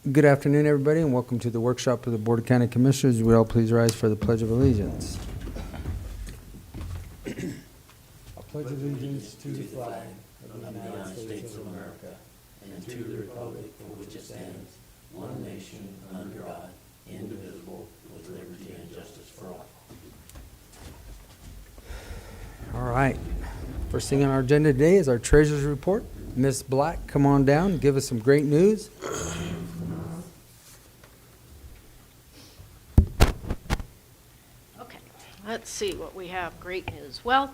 Good afternoon, everybody, and welcome to the workshop of the Board of County Commissioners. Would all please rise for the Pledge of Allegiance? I pledge allegiance to the flag of the United States of America and to the republic for which it stands, one nation, under God, indivisible, with liberty and justice for all. All right. First thing on our agenda today is our Treasurer's Report. Ms. Black, come on down and give us some great news. Let's see what we have. Great news. Well,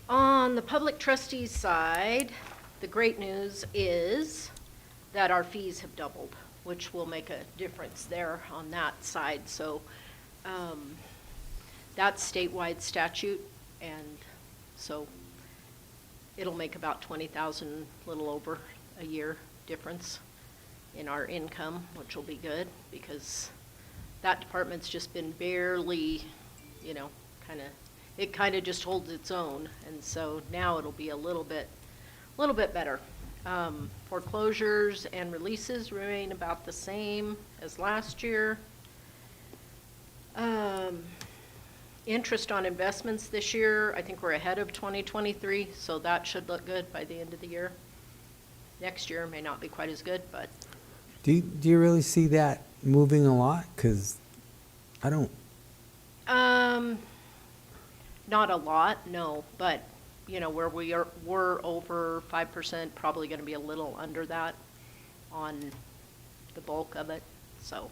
on the public trustees side, the great news is that our fees have doubled, which will make a difference there on that side. So that's statewide statute, and so it'll make about $20,000, a little over a year difference in our income, which will be good because that department's just been barely, you know, it kind of just holds its own, and so now it'll be a little bit better. Foreclosures and releases remain about the same as last year. Interest on investments this year, I think we're ahead of 2023, so that should look good by the end of the year. Next year may not be quite as good, but. Do you really see that moving a lot? Because I don't. Not a lot, no, but, you know, where we're over 5%, probably going to be a little under that on the bulk of it. So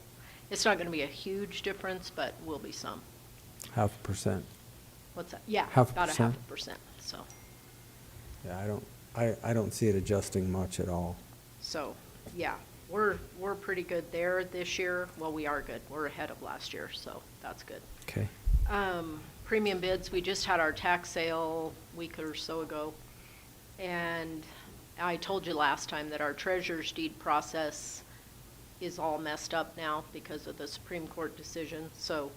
it's not going to be a huge difference, but will be some. 0.5%. What's that? Yeah, 0.5%. about 0.5%, so. Yeah, I don't see it adjusting much at all. So, yeah, we're pretty good there this year. Well, we are good. We're ahead of last year, so that's good. Okay. Premium bids, we just had our tax sale a week or so ago, and I told you last time that our treasurer's deed process is all messed up now because of the Supreme Court decision. So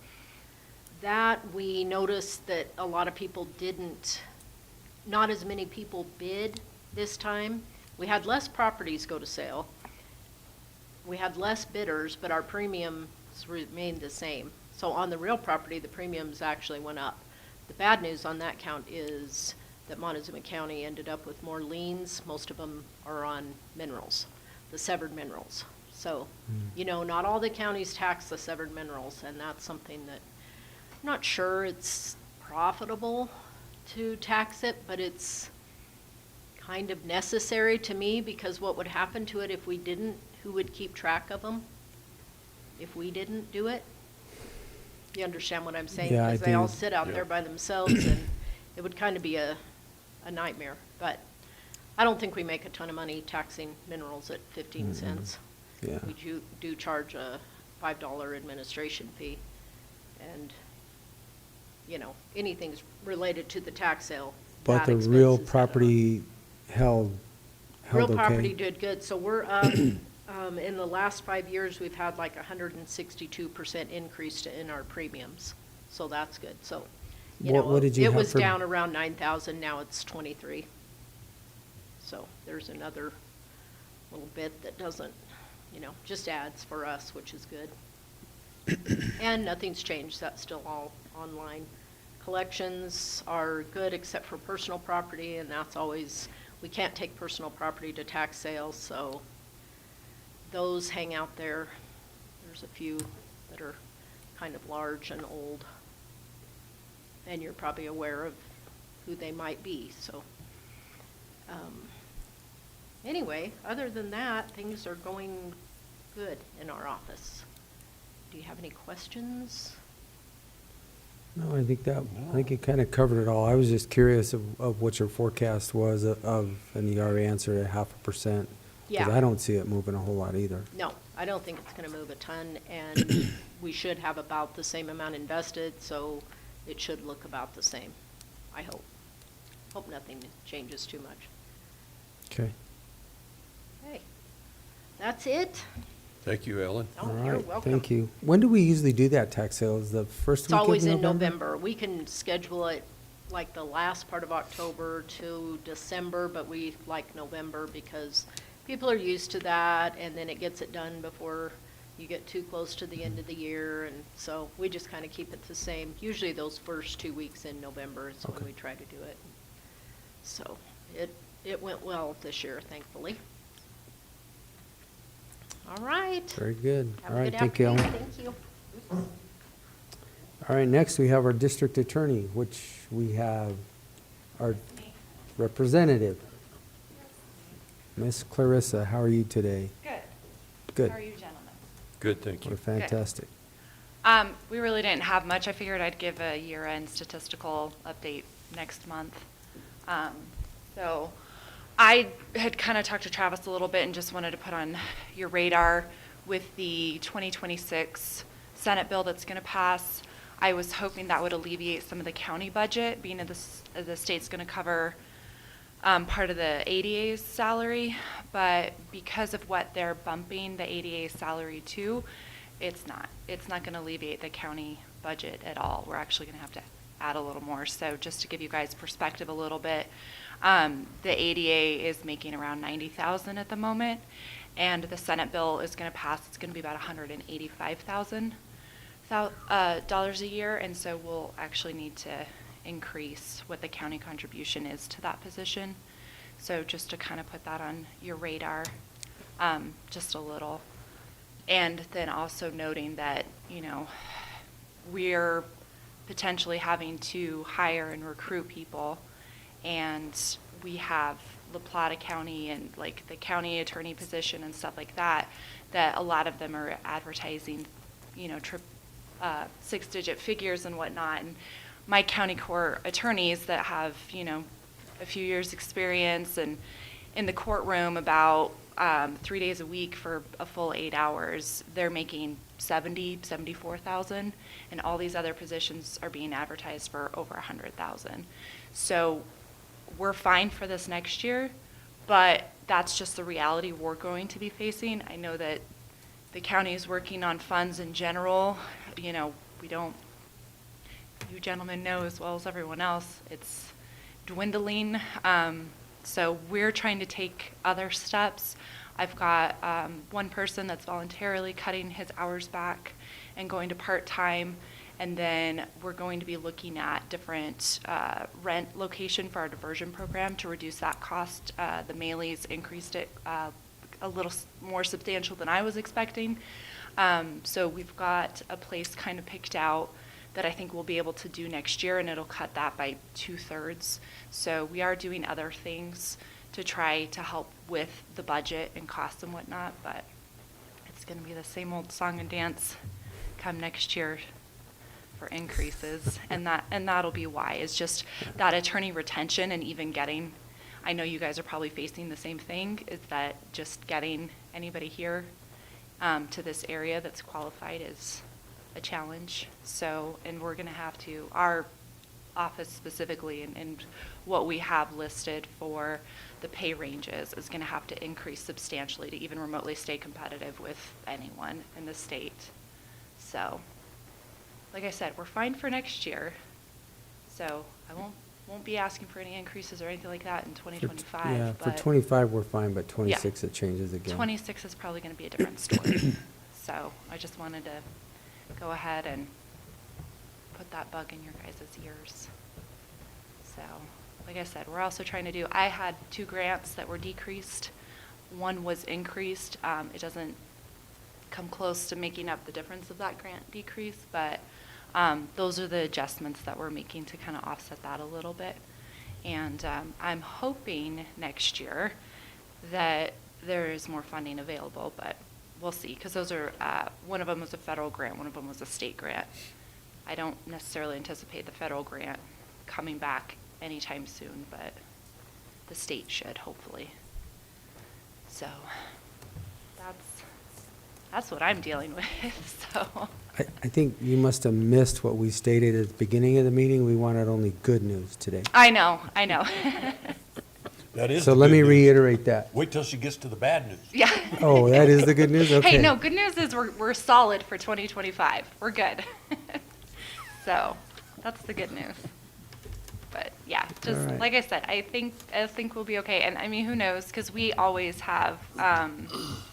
that we noticed that a lot of people not as many people bid this time. We had less properties go to sale. We had less bidders, but our premiums remained the same. So on the real property, the premiums actually went up. The bad news on that count is that Montezuma County ended up with more liens. Most of them are on minerals, the severed minerals. So, you know, not all the counties tax the severed minerals, and that's something that I'm not sure it's profitable to tax it, but it's kind of necessary to me because what would happen to it if we didn't? Who would keep track of them if we didn't do it? You understand what I'm saying? Yeah, I Because they all do. sit out there by themselves, and it would kind of be a nightmare. But I don't think we make a ton of money taxing minerals at 15 cents. Yeah. We do charge a $5 administration fee, and, you know, anything's related to the tax sale. But that the expense real is added on. property held Real okay? property did good, so we're up, in the last 5 years, we've had like 162% increase in our premiums, so that's good, so, you know, What did you it have was for- down around 9,000, now it's 23. So there's another little bit that doesn't, you know, just adds for us, which is good. And nothing's changed, that's still all online. Collections are good except for personal property, and that's always, we can't take personal property to tax sales, so those hang out there. There's a few that are kind of large and old, and you're probably aware of who they might be, so. Anyway, other than that, things are going good in our office. Do you have any questions? No, I think you kind of covered it all. I was just curious of what your forecast was and you already answered at 0.5%. Yeah. Because I don't see it moving a whole lot either. No, I don't think it's going to move a ton, and we should have about the same amount invested, so it should look about the same, I hope. Hope nothing changes too much. Okay. Okay, that's it. Thank you, Ellen. Oh, All you're right, welcome. thank you. When do we usually do that tax sale? Is the first It's week of always in November? November. We can schedule it like the last part of October to December, but we like November because people are used to that, and then it gets it done before you get too close to the end of the year, and so we just kind of keep it the same. Usually those first 2 weeks in November is when we try to do it. So it went well this year, thankfully. All right. Very good. Have All a right, good thank you, afternoon. Ellen. Thank you. All right, next we have our district attorney, which we have our representative. Miss Clarissa, how are you today? Good. Good. How are you, gentlemen? Good, thank We're you. fantastic. We really didn't have much. I figured I'd give a year-end statistical update next month. So I had kind of talked to Travis a little bit and just wanted to put on your radar with the 2026 Senate bill that's going to pass. I was hoping that would alleviate some of the county budget, being that the state's going to cover part of the ADA's salary, but because of what they're bumping the ADA salary to, it's not going to alleviate the county budget at all. We're actually going to have to add a little more. So just to give you guys perspective a little bit, the ADA is making around $90,000 at the moment, and the Senate bill is going to pass. It's going to be about $185,000 dollars a year, and so we'll actually need to increase what the county contribution is to that position. So just to kind of put that on your radar, just a little. And then also noting that, you know, we're potentially having to hire and recruit people, and we have La Plata County and like the county attorney position and stuff like that, that a lot of them are advertising, you know, six-digit figures and whatnot. And my county court attorneys that have, you know, a few years experience and in the courtroom about 3 days a week for a full 8 hours, they're making $74,000, and all these other positions are being advertised for over $100,000. So we're fine for this next year, but that's just the reality we're going to be facing. I know that the county is working on funds in general. You know, you gentlemen know as well as everyone else, it's dwindling. So we're trying to take other steps. I've got one person that's voluntarily cutting his hours back and going to part-time, and then we're going to be looking at different rent location for our diversion program to reduce that cost. The Maileys increased it a little more substantial than I was expecting. So we've got a place kind of picked out that I think we'll be able to do next year, and it'll cut that by 2/3. So we are doing other things to try to help with the budget and costs and whatnot, but it's going to be the same old song and dance come next year for increases, and that'll be why. It's just that attorney retention, and even getting, I know you guys are probably facing the same thing, is that just getting anybody here to this area that's qualified is a challenge. So, and we're going to have to, our office specifically, and what we have listed for the pay ranges is going to have to increase substantially to even remotely stay competitive with anyone in the state. So, like I said, we're fine for next year. So I won't be asking for any increases or anything like that in 2025. Yeah, for but 25 we're fine, but 26 it changes again. 26 is probably going to be a different story. So I just wanted to go ahead and put that bug in your guys' ears. So, like I said, we're also trying to do, I had 2 grants that were decreased. One was increased. It doesn't come close to making up the difference of that grant decrease, but those are the adjustments that we're making to kind of offset that a little bit. And I'm hoping next year that there is more funding available, but we'll see, because those are, one of them was a federal grant, one of them was a state grant. I don't necessarily anticipate the federal grant coming back anytime soon, but the state should, hopefully. So that's what I'm dealing with. So I think you must have missed what we stated at the beginning of the meeting. We wanted only good news today. I know. That is So the let good me news. reiterate that. Wait till she gets to the bad news. Yeah. Oh, that is the good news? Okay. Hey, no, good news is we're solid for 2025. We're good. So that's the good news. But yeah, just All right. like I said, I think we'll be okay. And I mean, who knows? Because we always have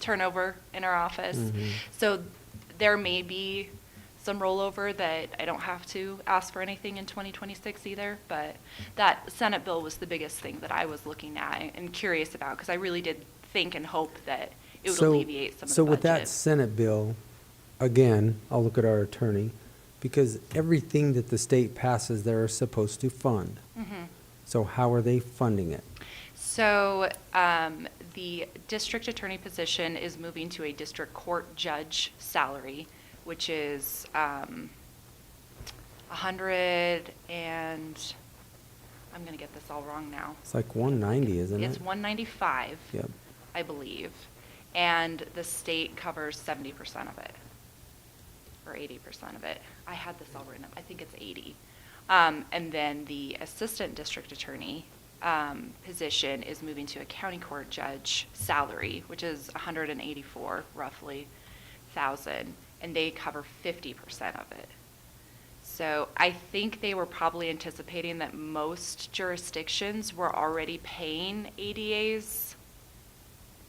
turnover in our office, so there may be some rollover that I don't have to ask for anything in 2026 either. But that Senate bill was the biggest thing that I was looking at and curious about, because I really did think and hope that it would alleviate some of the So budget. with that Senate bill, again, I'll look at our attorney, because everything that the state passes, they're supposed to fund. So how are they funding it? So the district attorney position is moving to a district court judge salary, which is 100 and, I'm going to get this all wrong now. It's like 190, isn't it? It's 195, Yep. I believe, and the state covers 70% of it, or 80% of it. I had this all written up. I think it's 80. And then the assistant district attorney position is moving to a county court judge salary, which is 184 roughly thousand, and they cover 50% of it. So I think they were probably anticipating that most jurisdictions were already paying ADAs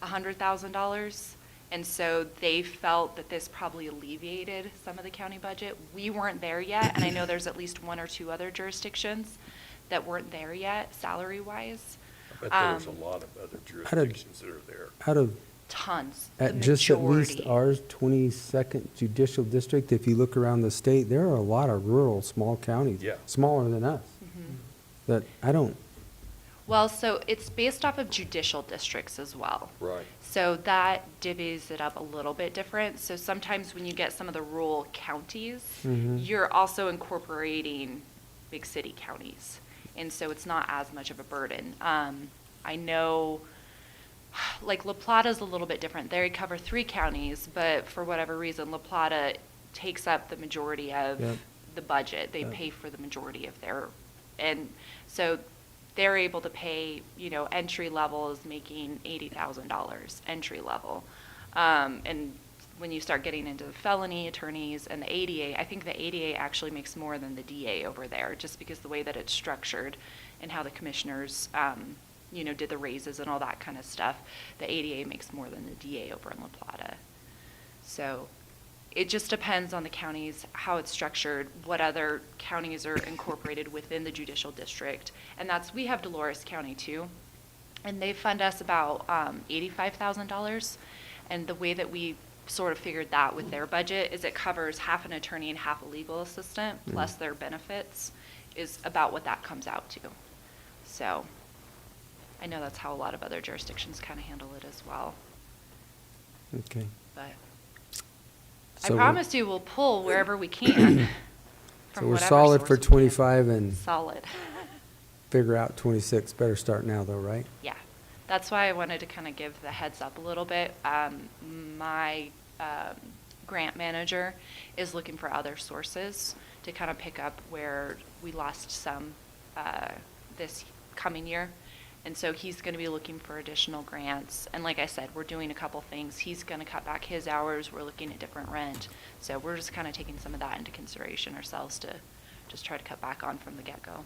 $100,000. And so they felt that this probably alleviated some of the county budget. We weren't there yet, and I know there's at least one or two other jurisdictions that weren't there yet, salary-wise. I bet there's a lot of other jurisdictions that are there. Out of, Tons. at The just at least majority. our 22nd judicial district, if you look around the state, there are a lot of rural, small counties. Yeah. Smaller than us. That I don't, Well, so it's based off of judicial districts as well. Right. So that divvies it up a little bit different. So sometimes when you get some of the rural counties, you're also incorporating big city counties. And so it's not as much of a burden. I know, like La Plata's a little bit different. They cover 3 counties, but for whatever reason, La Plata takes up the majority of Yep. the budget. They Yep. pay for the majority of their, and so they're able to pay, entry level is making $80,000 entry level. And when you start getting into the felony attorneys and the ADA, I think the ADA actually makes more than the DA over there, just because the way that it's structured and how the commissioners, did the raises and all that kind of stuff. The ADA makes more than the DA over in La Plata. So it just depends on the counties, how it's structured, what other counties are incorporated within the judicial district. And we have Dolores County too. And they fund us about $85,000. And the way that we sort of figured that with their budget is it covers half an attorney and half a legal assistant, plus their benefits, is about what that comes out to. So I know that's how a lot of other jurisdictions kind of handle it as well. okay. But So I we're- promise you we'll pull wherever we can. So from we're whatever solid for source we can. 25 and Solid. figure out 26. Better start now though, right? Yeah. That's why I wanted to kind of give the heads up a little bit. My grant manager is looking for other sources to kind of pick up where we lost some this coming year. And so he's going to be looking for additional grants. And like I said, we're doing a couple things. He's going to cut back his hours. We're looking at different rent. So we're just kind of taking some of that into consideration ourselves to just try to cut back on from the get-go.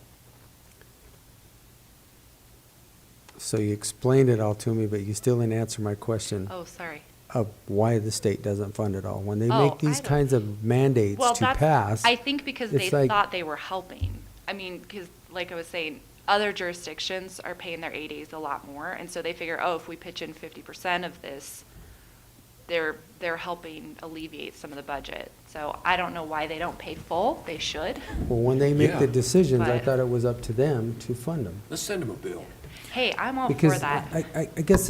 So you explained it all to me, but you still didn't answer my question Oh, sorry. of why the state doesn't fund it all. When they Oh, make these I don't- kinds of mandates Well, to pass. I think because they it's like- thought they were helping. I mean, because like I was saying, other jurisdictions are paying their ADs a lot more, and so they figure, oh, if we pitch in 50% of this, they're helping alleviate some of the budget. So I don't know why they don't pay full. They should. Well, when they make Yeah. the decisions, I But- thought it was up to them to fund them. Let's send them a bill. Hey, I'm all for Because that. I guess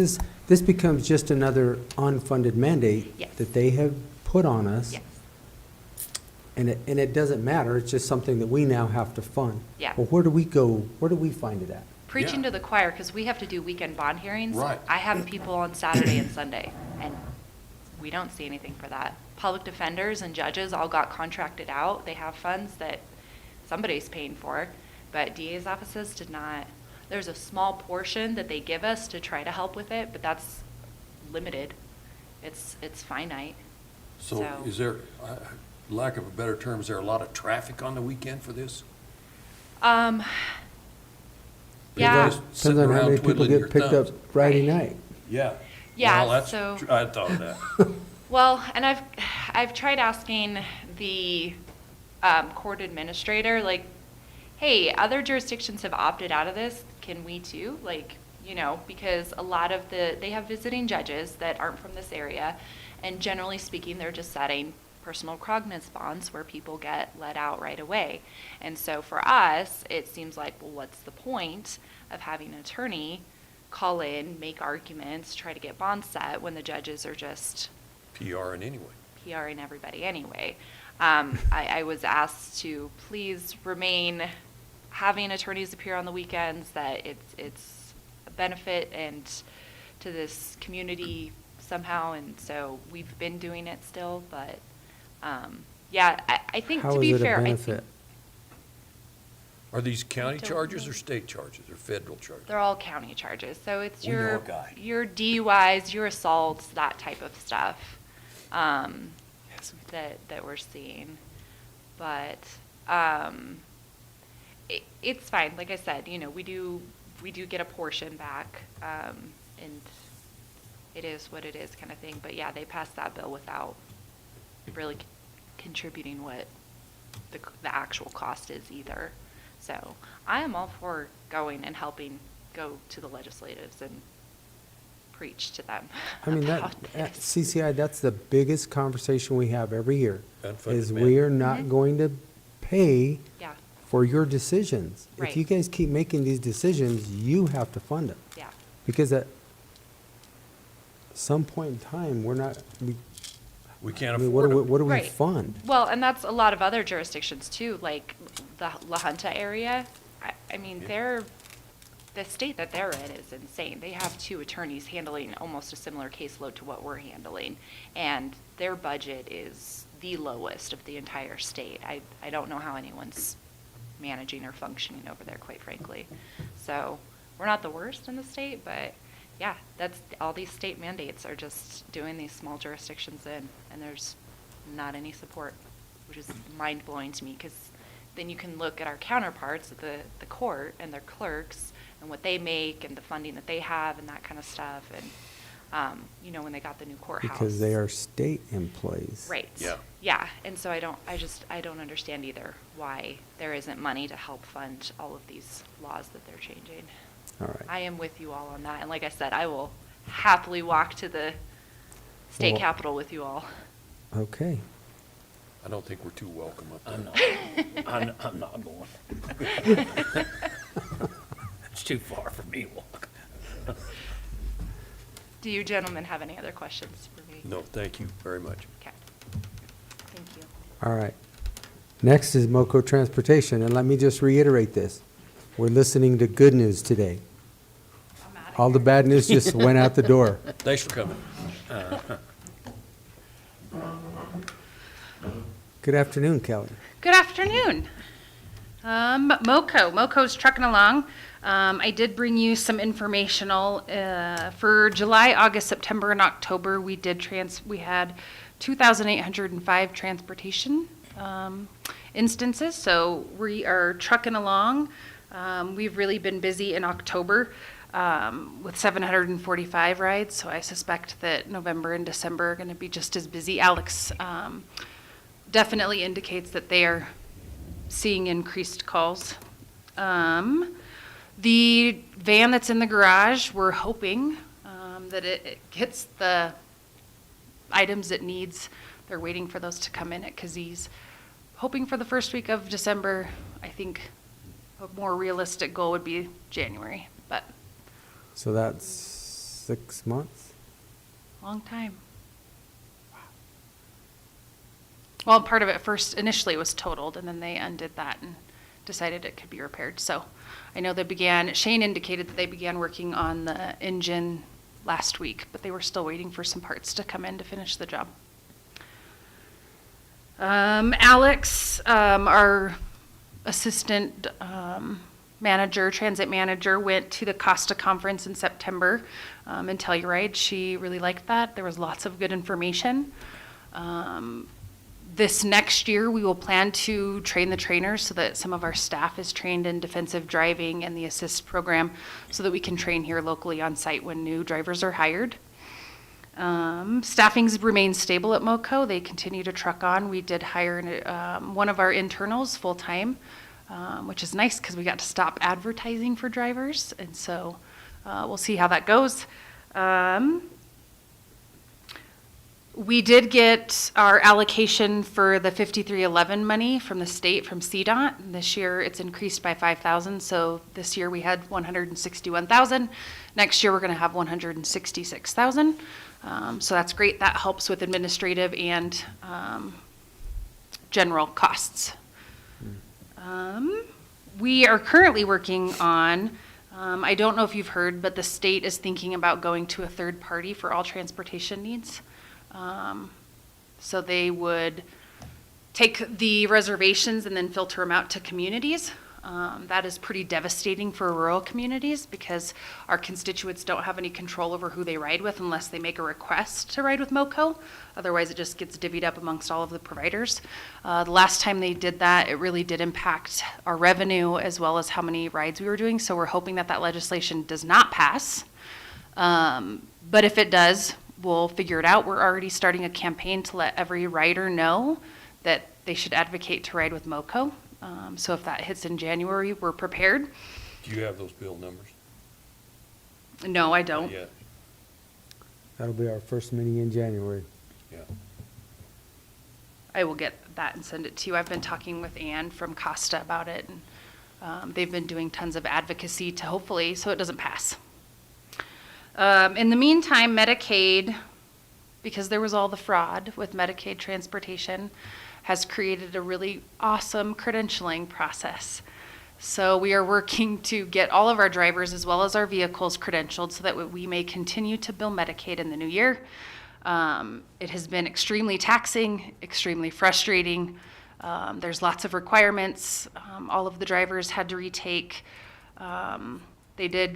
this becomes just another unfunded mandate Yes. that they have put on us. Yes. And it doesn't matter, it's just something that we now have to fund. Yeah. Well, where do we go, where do we find it at? Preaching Yeah. to the choir, because we have to do weekend bond hearings. Right. I have people on Saturday and Sunday, and we don't see anything for that. Public defenders and judges all got contracted out. They have funds that somebody's paying for, but DA's offices did not. There's a small portion that they give us to try to help with it, but that's limited. It's finite. So So- is there, lack of a better term, is there a lot of traffic on the weekend for this? Yeah. Just Depends sitting on how around many people twiddling get your picked up thumbs. Friday Right. night. Yeah. Yeah, Well, that's so- I thought of that. Well, and I've tried asking the court administrator, like, hey, other jurisdictions have opted out of this, can we too? Like, you know, because a lot of they have visiting judges that aren't from this area, and generally speaking, they're just setting personal cognizance bonds where people get let out right away. And so for us, it seems like, well, what's the point of having an attorney call in, make arguments, try to get bonds set when the judges are just PRing anyway. PRing everybody anyway. I was asked to please remain having attorneys appear on the weekends, that it's a benefit and to this community somehow, and so we've been doing it still, but yeah, I think How to is be it a fair, I benefit? think Are these county don't charges know. or state charges or federal charges? they're all county charges, so it's We know your a guy. your DUIs, your assaults, that type of stuff that we're seeing. But it's fine. Like I said, you know, we do get a portion back, and it is what it is, kind of thing. But yeah, they passed that bill without really contributing what the actual cost is either. So I am all for going and helping go to the legislatives and preach to them I mean, about at this. CCI, that's the biggest conversation we have every year, Unfunded is mandate. we are not Mhm. going to pay Yeah, for your decisions. If you Right. guys keep making these decisions, you have to fund them. yeah. Because at some point in time, We I can't mean, afford them. what do we Right. fund? Well, and that's a lot of other jurisdictions too, like the La Junta area. I mean, Yeah. the state that they're in is insane. They have 2 attorneys handling almost a similar caseload to what we're handling, and their budget is the lowest of the entire state. I don't know how anyone's managing or functioning over there, quite frankly. So we're not the worst in the state, but yeah, that's, all these state mandates are just doing these small jurisdictions in, and there's not any support, which is mind-blowing to me, because then you can look at our counterparts at the court and their clerks and what they make and the funding that they have and that kind of stuff, and, you know, when they got the new courthouse. Because they are state employees. Right. Yeah. Yeah, and so I don't understand either why there isn't money to help fund all of these laws that they're changing. All right. I am with you all on that, and like I said, I will happily walk to the state Well- capitol with you all. Okay. I don't think we're too welcome up there. I'm not, I'm not going. It's too far for me to walk. Do you gentlemen have any other questions for me? No, thank you very much. Okay. Thank you. All right. Next is MoCo Transportation, and let me just reiterate this. We're listening to good news today. All the bad news just went out the door. Thanks for coming. Good afternoon, Kelly. Good afternoon. MoCo's trucking along. I did bring you some informational, for July, August, September, and October, we had 2,805 transportation, instances, so we are trucking along. We've really been busy in October, with 745 rides, so I suspect that November and December are gonna be just as busy. Alex, definitely indicates that they are seeing increased calls. The van that's in the garage, we're hoping that it gets the items it needs. They're waiting for those to come in at Kaz's. Hoping for the first week of December. I think a more realistic goal would be January, but So that's 6 months? long time. Well, part of it initially was totaled, and then they undid that and decided it could be repaired. So I know Shane indicated that they began working on the engine last week, but they were still waiting for some parts to come in to finish the job. Alex, our assistant manager, transit manager, went to the Costa conference in September in Telluride. She really liked that. There was lots of good information. This next year, we will plan to train the trainers so that some of our staff is trained in defensive driving and the assist program so that we can train here locally on site when new drivers are hired. Staffing's remained stable at MoCo. They continue to truck on. We did hire one of our internals full-time, which is nice because we got to stop advertising for drivers. And so we'll see how that goes. We did get our allocation for the 5311 money from the state, from CDOT. This year it's increased by 5,000. So this year we had 161,000. Next year we're going to have 166,000. So that's great. That helps with administrative and general costs. We are currently working on, I don't know if you've heard, but the state is thinking about going to a third party for all transportation needs. So they would take the reservations and then filter them out to communities. That is pretty devastating for rural communities because our constituents don't have any control over who they ride with unless they make a request to ride with MoCo. Otherwise, it just gets divvied up amongst all of the providers. The last time they did that, it really did impact our revenue as well as how many rides we were doing. So we're hoping that that legislation does not pass. But if it does, we'll figure it out. We're already starting a campaign to let every rider know that they should advocate to ride with MoCo. So if that hits in January, we're prepared. Do you have those bill numbers? No, I don't. Not yet. That'll be our first meeting in January. Yeah. I will get that and send it to you. I've been talking with Ann from Costa about it, and they've been doing tons of advocacy to hopefully, so it doesn't pass. In the meantime, Medicaid, because there was all the fraud with Medicaid transportation, has created a really awesome credentialing process. So we are working to get all of our drivers as well as our vehicles credentialed so that we may continue to bill Medicaid in the new year. It has been extremely taxing, extremely frustrating. There's lots of requirements. All of the drivers had to retake. They did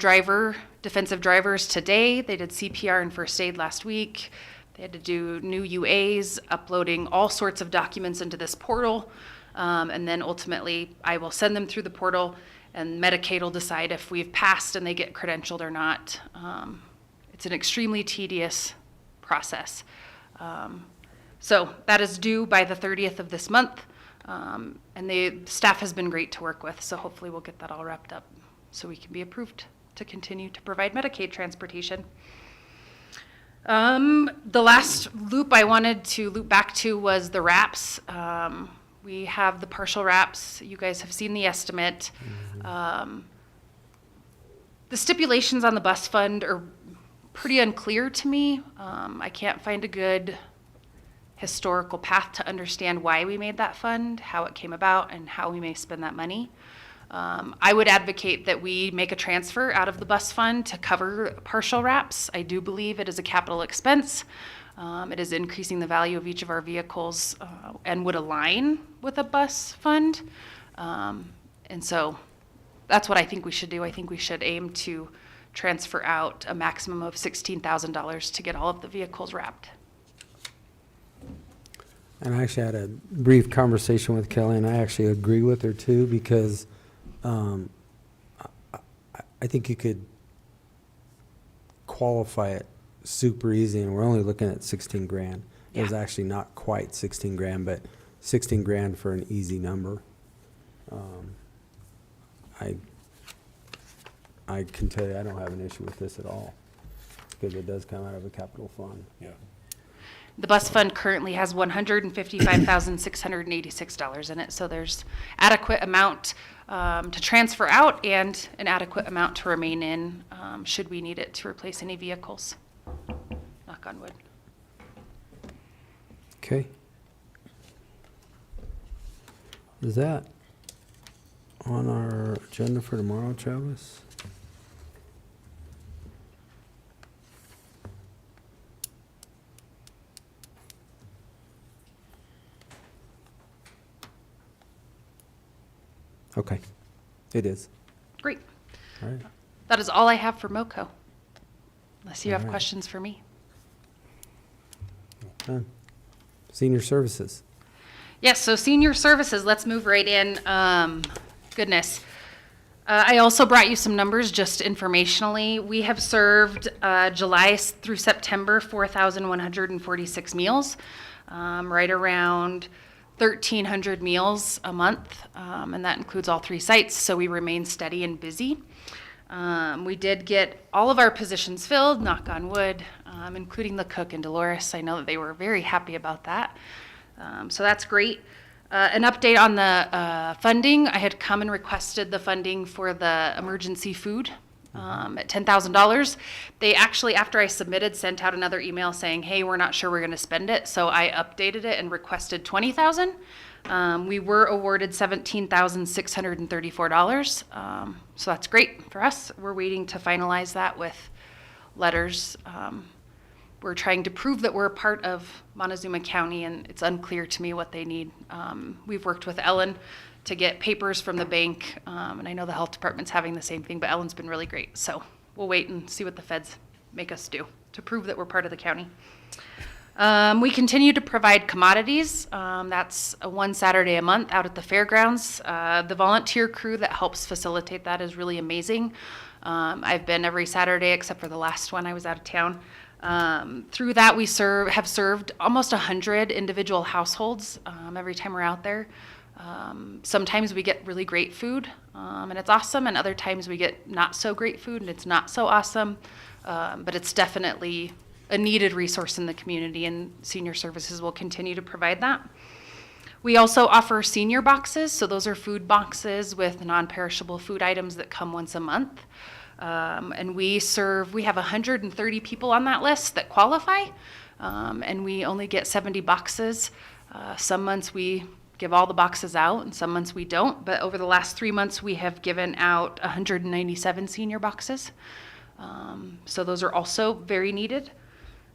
defensive drivers today. They did CPR and first aid last week. They had to do new UAs, uploading all sorts of documents into this portal. And then ultimately, I will send them through the portal, and Medicaid will decide if we've passed and they get credentialed or not. It's an extremely tedious process. So that is due by the 30th of this month. And the staff has been great to work with, so hopefully we'll get that all wrapped up so we can be approved to continue to provide Medicaid transportation. The last loop I wanted to loop back to was the wraps. We have the partial wraps. You guys have seen the estimate. The stipulations on the bus fund are pretty unclear to me. I can't find a good historical path to understand why we made that fund, how it came about, and how we may spend that money. I would advocate that we make a transfer out of the bus fund to cover partial wraps. I do believe it is a capital expense. It is increasing the value of each of our vehicles and would align with a bus fund. And so that's what I think we should do. I think we should aim to transfer out a maximum of $16,000 to get all of the vehicles wrapped. And I actually had a brief conversation with Kelly, and I actually agree with her too, because I think you could qualify it super easy, and we're only looking at 16 grand. It was actually not quite 16 grand, but 16 grand for an easy number. I can tell you I don't have an issue with this at all, because it does come out of a capital fund. Yeah. The bus fund currently has $155,686 in it, so there's adequate amount to transfer out and an adequate amount to remain in should we need it to replace any vehicles. Knock on wood. Okay. Is that on our agenda for tomorrow, Travis? Okay, it is. Great. All right. That is all I have for MoCo, unless you have All right. questions for me. Done. Senior Services. Yes, so senior services, let's move right in. Goodness. I also brought you some numbers just informationally. We have served July through September 4,146 meals, right around 1,300 meals a month, and that includes all 3 sites, so we remain steady and busy. We did get all of our positions filled, knock on wood, including the cook and Dolores. I know that they were very happy about that, so that's great. An update on the funding. I had come and requested the funding for the emergency food at $10,000. They actually, after I submitted, sent out another email saying, hey, we're not sure we're going to spend it. So I updated it and requested $20,000. We were awarded $17,634. So that's great for us. We're waiting to finalize that with letters. We're trying to prove that we're a part of Montezuma County, and it's unclear to me what they need. We've worked with Ellen to get papers from the bank, and I know the health department's having the same thing, but Ellen's been really great. So we'll wait and see what the feds make us do to prove that we're part of the county. We continue to provide commodities. That's one Saturday a month out at the fairgrounds. The volunteer crew that helps facilitate that is really amazing. I've been every Saturday except for the last one. I was out of town. Through that, we have served almost 100 individual households every time we're out there. Sometimes we get really great food, and it's awesome, and other times we get not so great food, and it's not so awesome, but it's definitely a needed resource in the community, and Senior Services will continue to provide that. We also offer senior boxes, so those are food boxes with non-perishable food items that come once a month. And we have 130 people on that list that qualify, and we only get 70 boxes. Some months we give all the boxes out, and some months we don't, but over the last 3 months we have given out 197 senior boxes. So those are also very needed.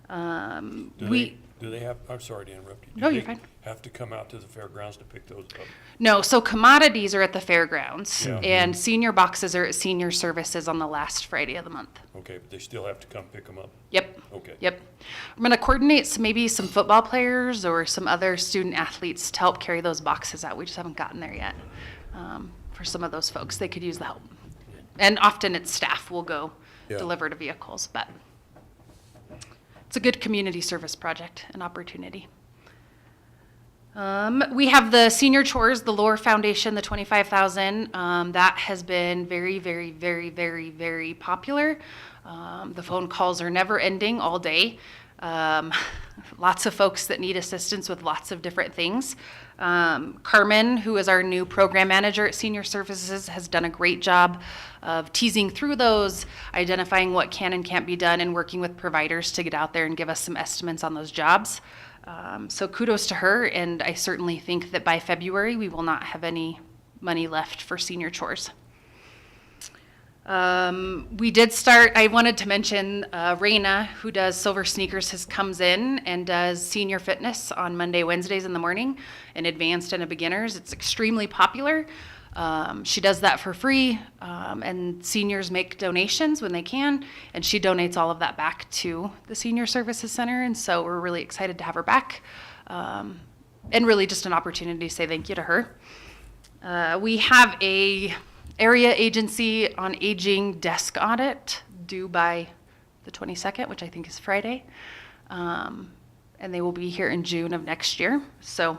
Do they have, I'm sorry to interrupt you. No, you're fine. Have to come out to the fairgrounds to pick those up? No, so commodities are at the fairgrounds, Yeah. and senior boxes are at Senior Services on the last Friday of the month. Okay, but they still have to come pick them up? Yep. Okay. Yep. I'm going to coordinate maybe some football players or some other student athletes to help carry those boxes out. We just haven't gotten there yet. For some of those folks, they could use the help. And often it's staff will go deliver to vehicles, but it's a good community service project and opportunity. We have the senior chores, the Lower Foundation, the 25,000. That has been very, very, very, very, very popular. The phone calls are never ending all day. Lots of folks that need assistance with lots of different things. Carmen, who is our new program manager at Senior Services, has done a great job of teasing through those, identifying what can and can't be done, and working with providers to get out there and give us some estimates on those jobs. So kudos to her, and I certainly think that by February we will not have any money left for senior chores. We did start, I wanted to mention Raina, who does Silver Sneakers, comes in and does senior fitness on Monday, Wednesdays in the morning, in advanced and a beginners. It's extremely popular. She does that for free, and seniors make donations when they can, and she donates all of that back to the Senior Services Center, and so we're really excited to have her back, and really just an opportunity to say thank you to her. We have a area agency on aging desk audit due by the 22nd, which I think is Friday, and they will be here in June of next year. So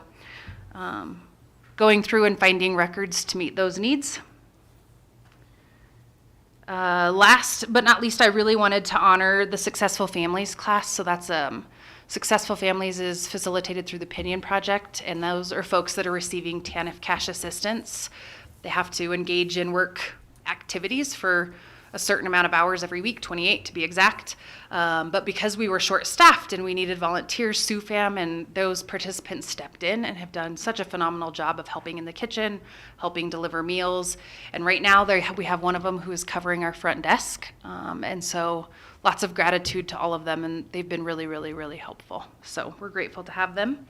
going through and finding records to meet those needs. Last but not least, I really wanted to honor the Successful Families class. So that's Successful Families is facilitated through the Pinion Project, and those are folks that are receiving TANF cash assistance. They have to engage in work activities for a certain amount of hours every week, 28 to be exact. But because we were short-staffed and we needed volunteers, SUFAM and those participants stepped in and have done such a phenomenal job of helping in the kitchen, helping deliver meals. And right now we have one of them who is covering our front desk. And so lots of gratitude to all of them, and they've been really, really, really helpful. So we're grateful to have them.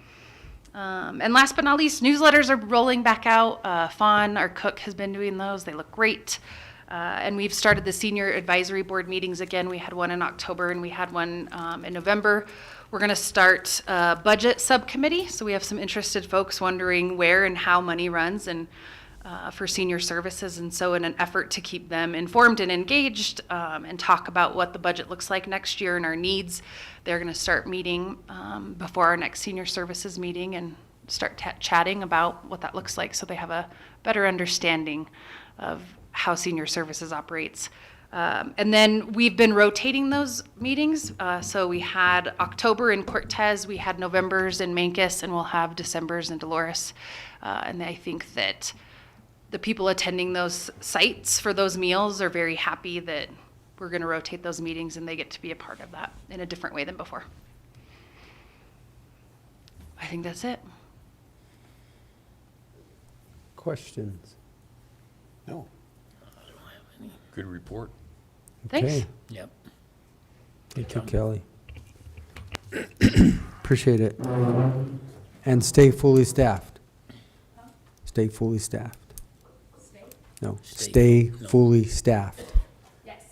And last but not least, newsletters are rolling back out. Fawn, our cook, has been doing those. They look great. And we've started the senior advisory board meetings again. We had one in October and we had one in November. we're going to start a budget subcommittee. So we have some interested folks wondering where and how money runs and for senior services. And so in an effort to keep them informed and engaged and talk about what the budget looks like next year and our needs, they're going to start meeting before our next senior services meeting and start chatting about what that looks like so they have a better understanding of how senior services operates. And then we've been rotating those meetings. So we had October in Cortez, we had November's in Mancos, and we'll have December's in Dolores. And I think that the people attending those sites for those meals are very happy that we're going to rotate those meetings and they get to be a part of that in a different way than before. I think that's it. Questions? No. Good report. Thanks. Okay. Yep. Thank you, Kelly. Appreciate it. And stay fully staffed. Stay fully staffed. No, stay No. fully staffed. Yes.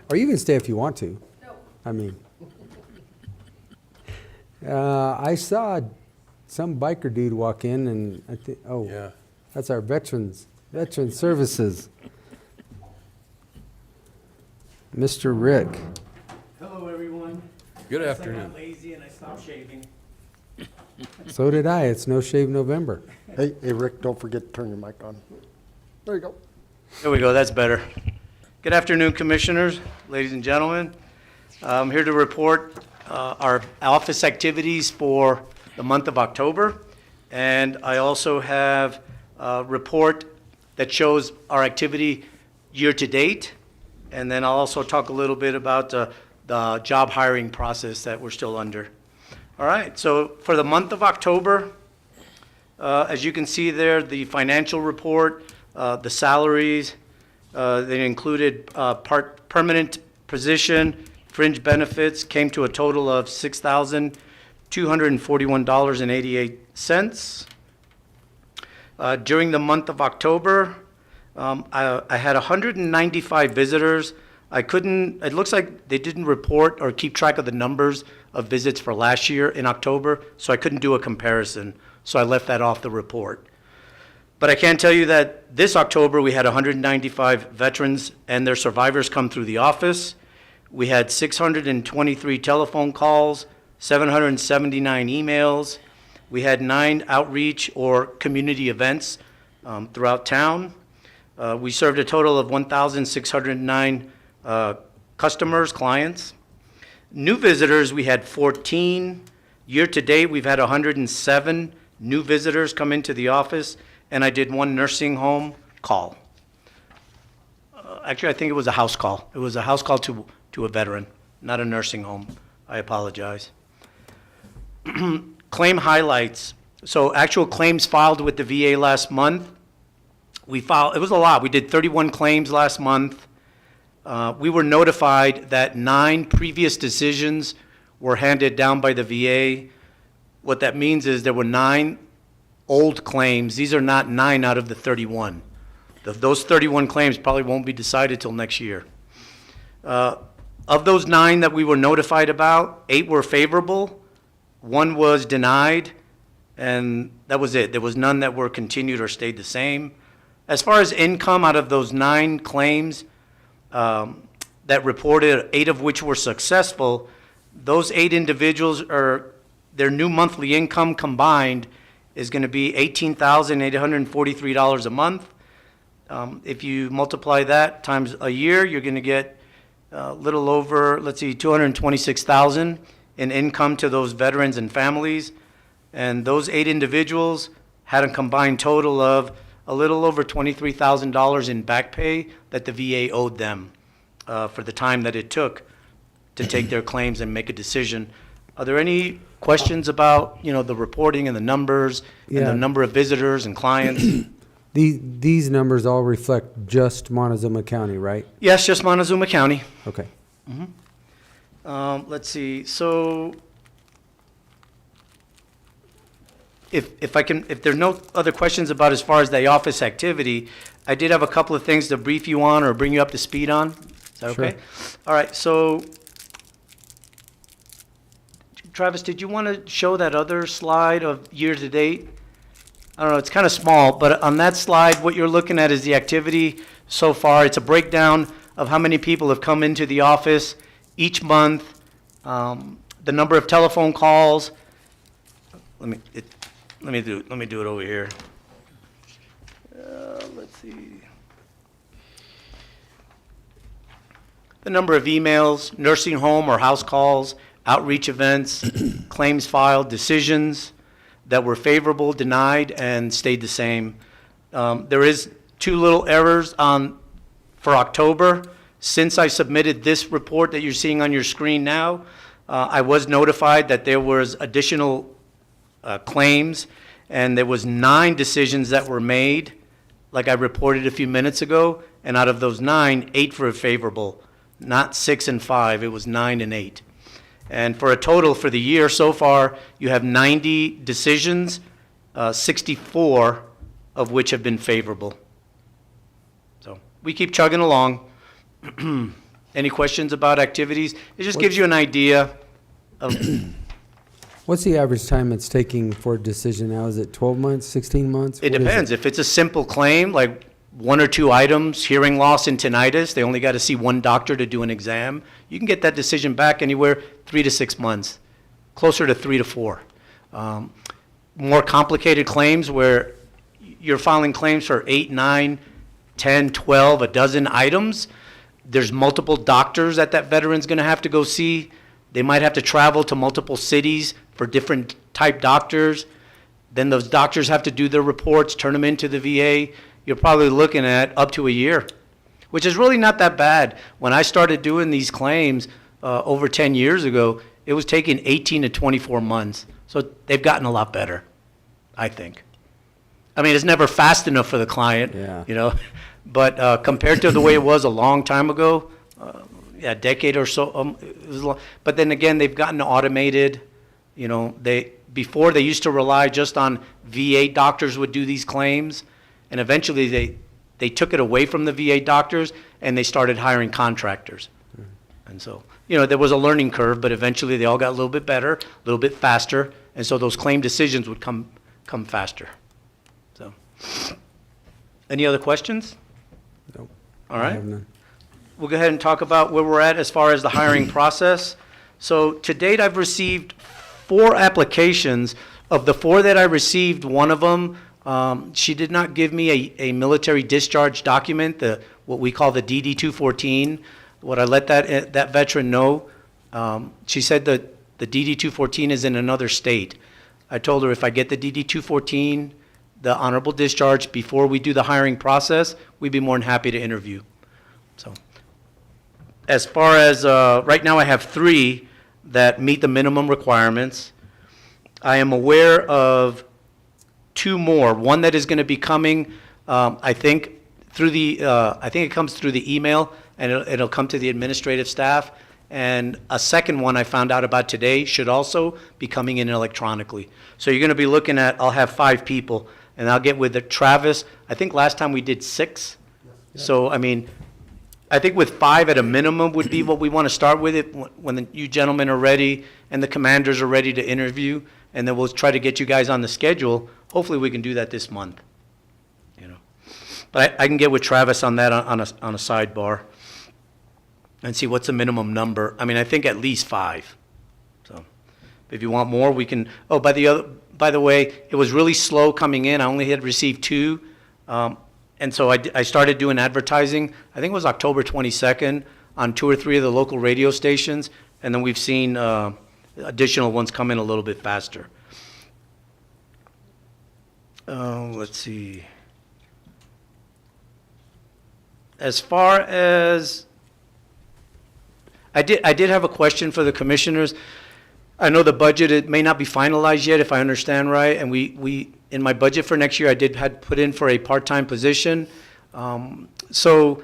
Or you can stay if you want to. No. I mean, I saw some biker dude walk in and I think, oh, Yeah. that's our veteran services. Mr. Rick. Hello, everyone. Good Yes, I afternoon. got lazy and I stopped shaving. So did I. It's No Shave November. Hey, Rick, don't forget to turn your mic on. There you go. There we go, that's better. Good afternoon, Commissioners, ladies and gentlemen. I'm here to report our office activities for the month of October. And I also have a report that shows our activity year-to-date. And then I'll also talk a little bit about the job hiring process that we're still under. All right, so for the month of October, as you can see there, the financial report, the salaries, they included permanent position, fringe benefits, came to a total of $6,241.88. During the month of October, I had 195 visitors. It looks like they didn't report or keep track of the numbers of visits for last year in October, so I couldn't do a comparison. So I left that off the report. But I can tell you that this October, we had 195 veterans and their survivors come through the office. We had 623 telephone calls, 779 emails. We had 9 outreach or community events throughout town. We served a total of 1,609 customers, clients. New visitors, we had 14. Year-to-date, we've had 107 new visitors come into the office, and I did 1 nursing home call. Actually, I think it was a house call. It was a house call to a veteran, not a nursing home. I apologize. Claim highlights. So actual claims filed with the VA last month. It was a lot. We did 31 claims last month. We were notified that 9 previous decisions were handed down by the VA. What that means is there were 9 old claims. These are not 9 out of the 31. Those 31 claims probably won't be decided till next year. Of those 9 that we were notified about, 8 were favorable, 1 was denied, and that was it. There was none that were continued or stayed the same. As far as income, out of those 9 claims that reported, 8 of which were successful, those 8 individuals their new monthly income combined is going to be $18,843 a month. If you multiply that times a year, you're going to get a little over, $226,000 in income to those veterans and families. And those 8 individuals had a combined total of a little over $23,000 in back pay that the VA owed them for the time that it took to take their claims and make a decision. Are there any questions about, the reporting and the numbers and Yeah. the number of visitors and clients? These numbers all reflect just Montezuma County, right? Yes, just Montezuma County. Okay. Let's see, so if there are no other questions about as far as the office activity, I did have a couple of things to brief you on or bring you up to speed on. Is that okay? Sure. All right, so Travis, did you want to show that other slide of year-to-date? I don't know, it's kind of small, but on that slide, what you're looking at is the activity so far. It's a breakdown of how many people have come into the office each month, the number of telephone calls. Let me do it over here. Let's see. The number of emails, nursing home or house calls, outreach events, claims filed, decisions that were favorable, denied, and stayed the same. There is 2 little errors for October. Since I submitted this report that you're seeing on your screen now, I was notified that there was additional claims, and there was 9 decisions that were made, like I reported a few minutes ago, and out of those 9, 8 were favorable, not 6 and 5, it was 9 and 8. And for a total for the year so far, you have 90 decisions, 64 of which have been favorable. So we keep chugging along. Any questions about activities? It just gives you an idea of What's the average time it's taking for a decision now? Is it 12 months, 16 months? It What is depends. If it's a simple claim, like 1 or 2 items, hearing loss and tinnitus, they only got to see 1 doctor to do an exam, you can get that decision back anywhere 3 to 6 months, closer to 3 to 4. More complicated claims where you're filing claims for 8, 9, 10, 12, a dozen items, there's multiple doctors that veteran's going to have to go see. They might have to travel to multiple cities for different type doctors. Then those doctors have to do their reports, turn them into the VA. You're probably looking at up to a year, which is really not that bad. When I started doing these claims over 10 years ago, it was taking 18 to 24 months. So they've gotten a lot better, I think. I mean, it's never fast enough for the client, you know, but compared to the way it was a long time ago, a decade or so, it was long. But then again, they've gotten automated. You know, before they used to rely just on VA doctors would do these claims, and eventually they took it away from the VA doctors and they started hiring contractors. And so, you know, there was a learning curve, but eventually they all got a little bit better, a little bit faster, and so those claim decisions would come faster. So, any other questions? Nope. All I right. have none. We'll go ahead and talk about where we're at as far as the hiring process. So to date, I've received 4 applications. Of the 4 that I received, one of them, she did not give me a military discharge document, what we call the DD-214. What I let that veteran know, she said that the DD-214 is in another state. I told her if I get the DD-214, the honorable discharge, before we do the hiring process, we'd be more than happy to interview. So, as far as, right now I have 3 that meet the minimum requirements. I am aware of 2 more. One that is going to be coming, I think, through I think it comes through the email, and it'll come to the administrative staff. And a second one I found out about today should also be coming in electronically. So you're going to be looking at, I'll have 5 people, and I'll get with Travis. I think last time we did 6. So, I mean, I think with 5 at a minimum would be what we want to start with it when you gentlemen are ready and the commanders are ready to interview, and then we'll try to get you guys on the schedule. Hopefully we can do that this month, you know. But I can get with Travis on that on a sidebar and see what's the minimum number. I mean, I think at least 5. So if you want more, we can. Oh, by the way, it was really slow coming in. I only had received 2. And so I started doing advertising, I think it was October 22nd, on 2 or 3 of the local radio stations, and then we've seen additional ones come in a little bit faster. Let's see. As far as, I did have a question for the commissioners. I know the budget, it may not be finalized yet, if I understand right, and we in my budget for next year, I had put in for a part-time position. So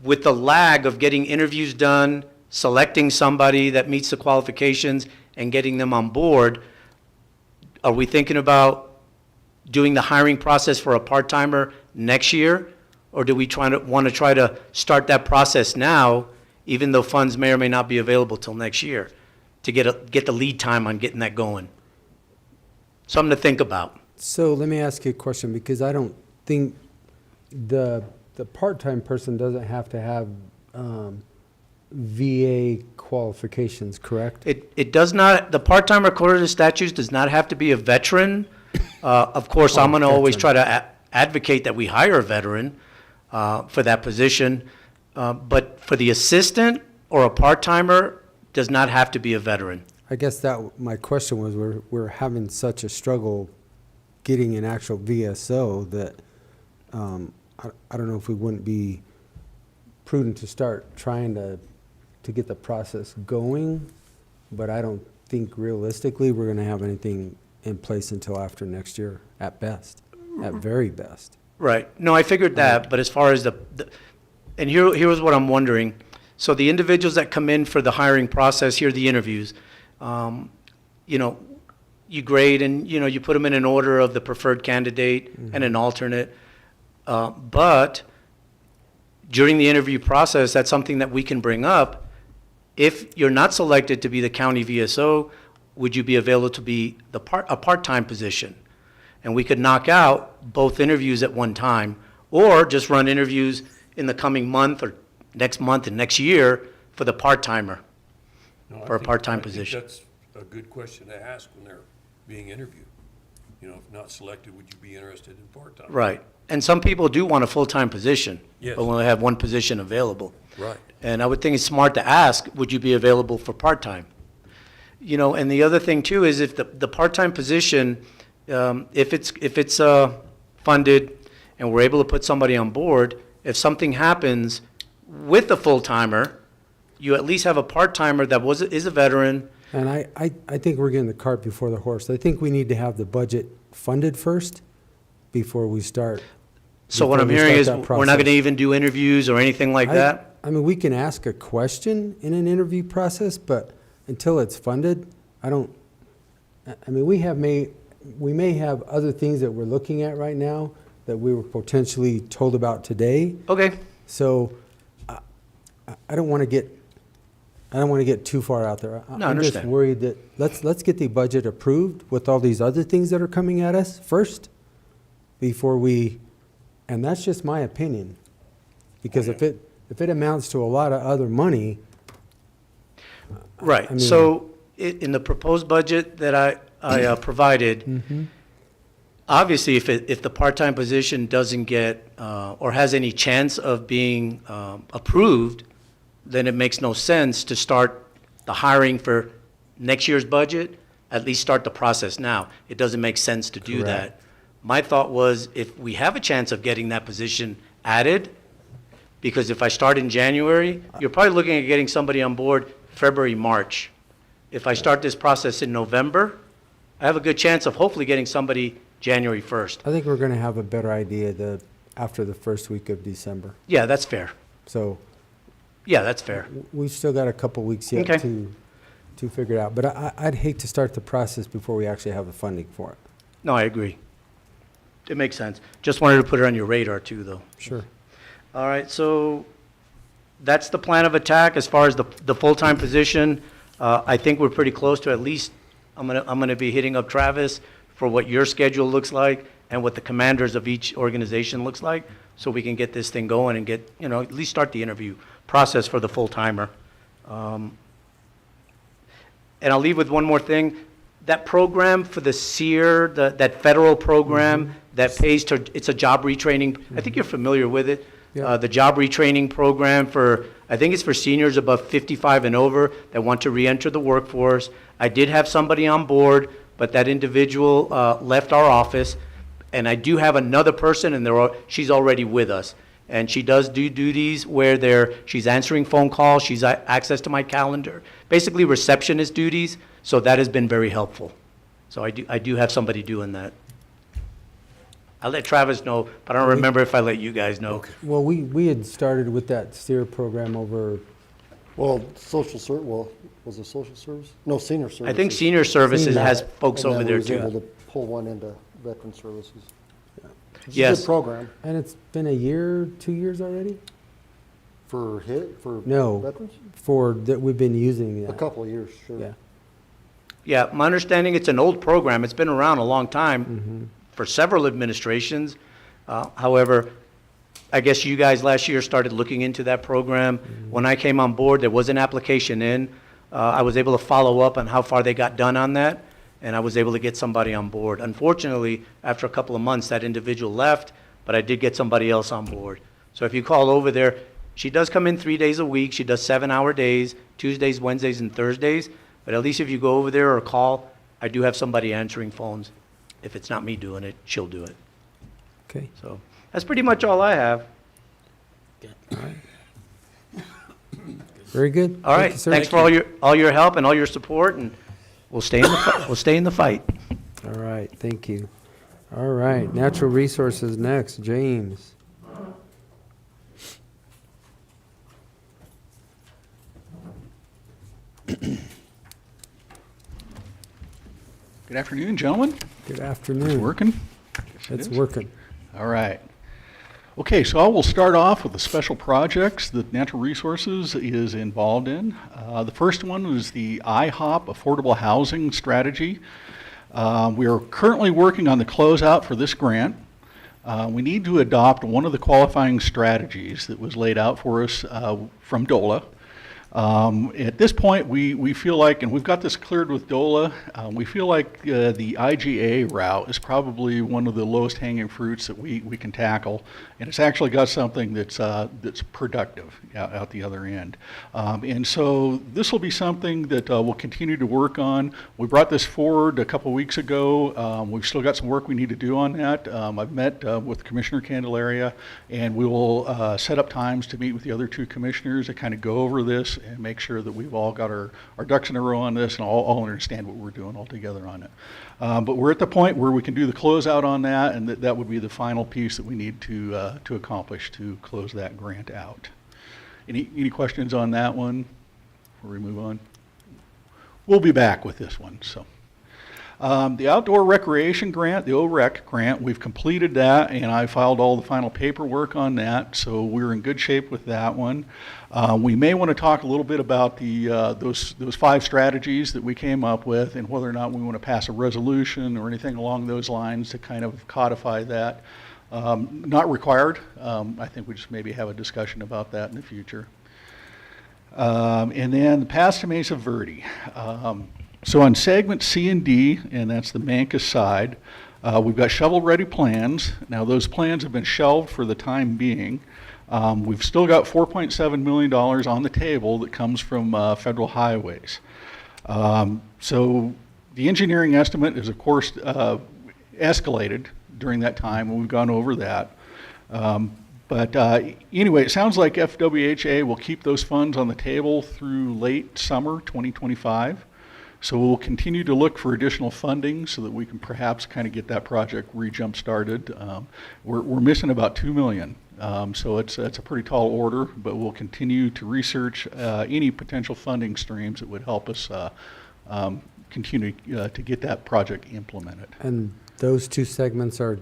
with the lag of getting interviews done, selecting somebody that meets the qualifications, and getting them on board, are we thinking about doing the hiring process for a part-timer next year? Or do we want to try to start that process now, even though funds may or may not be available till next year? to get the lead time on getting that going. Something to think about. So let me ask you a question, because I don't think the part-time person doesn't have to have VA qualifications, correct? It does not, the part-time according to the statutes does not have to be a veteran. Of course, I'm going to always try to advocate that we hire a veteran for that position. But for the assistant or a part-timer, does not have to be a veteran. I guess that, my question was, we're having such a struggle getting an actual VSO that I don't know if we wouldn't be prudent to start trying to get the process going, but I don't think realistically we're going to have anything in place until after next year, at best, at very best. Right. No, I figured that, but as far as and here was what I'm wondering. So the individuals that come in for the hiring process, here are the interviews. You know, you grade and, you know, you put them in an order of the preferred candidate and an alternate. But during the interview process, that's something that we can bring up. If you're not selected to be the county VSO, would you be available to be a part-time position? And we could knock out both interviews at one time, or just run interviews in the coming month or next month and next year for the part-timer, No, I for a think- part-time I think position. that's a good question to ask when they're being interviewed. You know, if not selected, would you be interested in part-time? Right. And some people do want a full-time position. Yes. But only have one position available. Right. And I would think it's smart to ask, would you be available for part-time? You know, and the other thing too is if the part-time position, if it's funded and we're able to put somebody on board, if something happens with the full-timer, you at least have a part-timer that is a veteran. And I think we're getting the cart before the horse. I think we need to have the budget funded first before we start. So what before I'm we hearing start is that we're not going to process. even do interviews or anything like that? I mean, we can ask a question in an interview process, but until it's funded, I mean, we may have other things that we're looking at right now that we were potentially told about today. Okay. So I don't want to get too far out there. No, I I'm just understand. worried that let's get the budget approved with all these other things that are coming at us first before we, and that's just my opinion. Because if it amounts to a lot of other money. Right. I mean- So in the proposed budget that I provided, obviously, if the part-time position doesn't get, or has any chance of being approved, then it makes no sense to start the hiring for next year's budget, at least start the process now. It doesn't make sense to do that. Correct. My thought was, if we have a chance of getting that position added, because if I start in January, you're probably looking at getting somebody on board February, March. If I start this process in November, I have a good chance of hopefully getting somebody January 1st. I think we're going to have a better idea after the first week of December. Yeah, that's fair. So Yeah, that's fair. we've still got a couple weeks yet Okay. to figure it out. But I'd hate to start the process before we actually have the funding for it. No, I agree. It makes sense. Just wanted to put it on your radar too, though. Sure. All right, so that's the plan of attack as far as the full-time position. I think we're pretty close to at least, I'm gonna be hitting up Travis for what your schedule looks like and what the commanders of each organization looks like, so we can get this thing going and get, you know, at least start the interview process for the full-timer. And I'll leave with one more thing. That program for the SEER, that federal program that pays to, it's a job retraining, I think you're familiar with it. Yeah. The job retraining program for, I think it's for seniors above 55 and over that want to reenter the workforce. I did have somebody on board, but that individual left our office. And I do have another person, and she's already with us. And she does do duties where she's answering phone calls, she's access to my calendar, basically receptionist duties. So that has been very helpful. So I do have somebody doing that. I'll let Travis know, but I don't remember if I let you guys know. Well, we had started with that SEER program over, Well, was it social service? No, senior services. I think Senior Services Senior. has folks And over then there we was able too. to pull one into veteran services. It's a Yes. good program and it's been a year, 2 years already? for No. veterans? For, that we've been using A that. couple of years, sure. Yeah. Yeah, my understanding, it's an old program. It's been around a long time for several administrations. However, I guess you guys last year started looking into that program. When I came on board, there was an application in. I was able to follow up on how far they got done on that, and I was able to get somebody on board. Unfortunately, after a couple of months, that individual left, but I did get somebody else on board. So if you call over there, she does come in 3 days a week. She does 7-hour days, Tuesdays, Wednesdays, and Thursdays. But at least if you go over there or call, I do have somebody answering phones. If it's not me doing it, she'll do it. Okay. So that's pretty much all I have. Very good. All Thank right, you, sir. thanks for all your help and all your support, and we'll stay in the we'll stay in the fight. All right, thank you. All right, natural resources next, James. Good afternoon, gentlemen. Good It's afternoon. working? Yes, it It's is. working. All right. Okay, so I will start off with the special projects that Natural Resources is involved in. The first one is the IHOP Affordable Housing Strategy. We are currently working on the closeout for this grant. We need to adopt one of the qualifying strategies that was laid out for us from DOLA. At this point, we feel like, and we've got this cleared with DOLA, we feel like the IGA route is probably one of the lowest hanging fruits that we can tackle, and it's actually got something that's productive out the other end. And so this will be something that we'll continue to work on. We brought this forward a couple weeks ago. We've still got some work we need to do on that. I've met with Commissioner Candelaria, and we will set up times to meet with the other two commissioners to kind of go over this and make sure that we've all got our ducks in a row on this and all understand what we're doing all together on it. But we're at the point where we can do the closeout on that, and that would be the final piece that we need to accomplish to close that grant out. Any questions on that one before we move on? We'll be back with this one. So the Outdoor Recreation Grant, the OREC grant, we've completed that, and I filed all the final paperwork on that, so we're in good shape with that one. We may want to talk a little bit about those 5 strategies that we came up with, and whether or not we want to pass a resolution or anything along those lines to kind of codify that. Not required. I think we just maybe have a discussion about that in the future. And then the Pass to Mesa Verde. So on segment C and D, and that's the Mancos side, we've got shovel-ready plans. Now those plans have been shelved for the time being. We've still got $4.7 million on the table that comes from federal highways. So the engineering estimate is, of course, escalated during that time, and we've gone over that. But anyway, it sounds like FWHA will keep those funds on the table through late summer 2025. So we'll continue to look for additional funding so that we can perhaps kind of get that project re-jump started. We're missing about $2 million. So it's a pretty tall order, but we'll continue to research any potential funding streams that would help us continue to get that project implemented. And those two segments are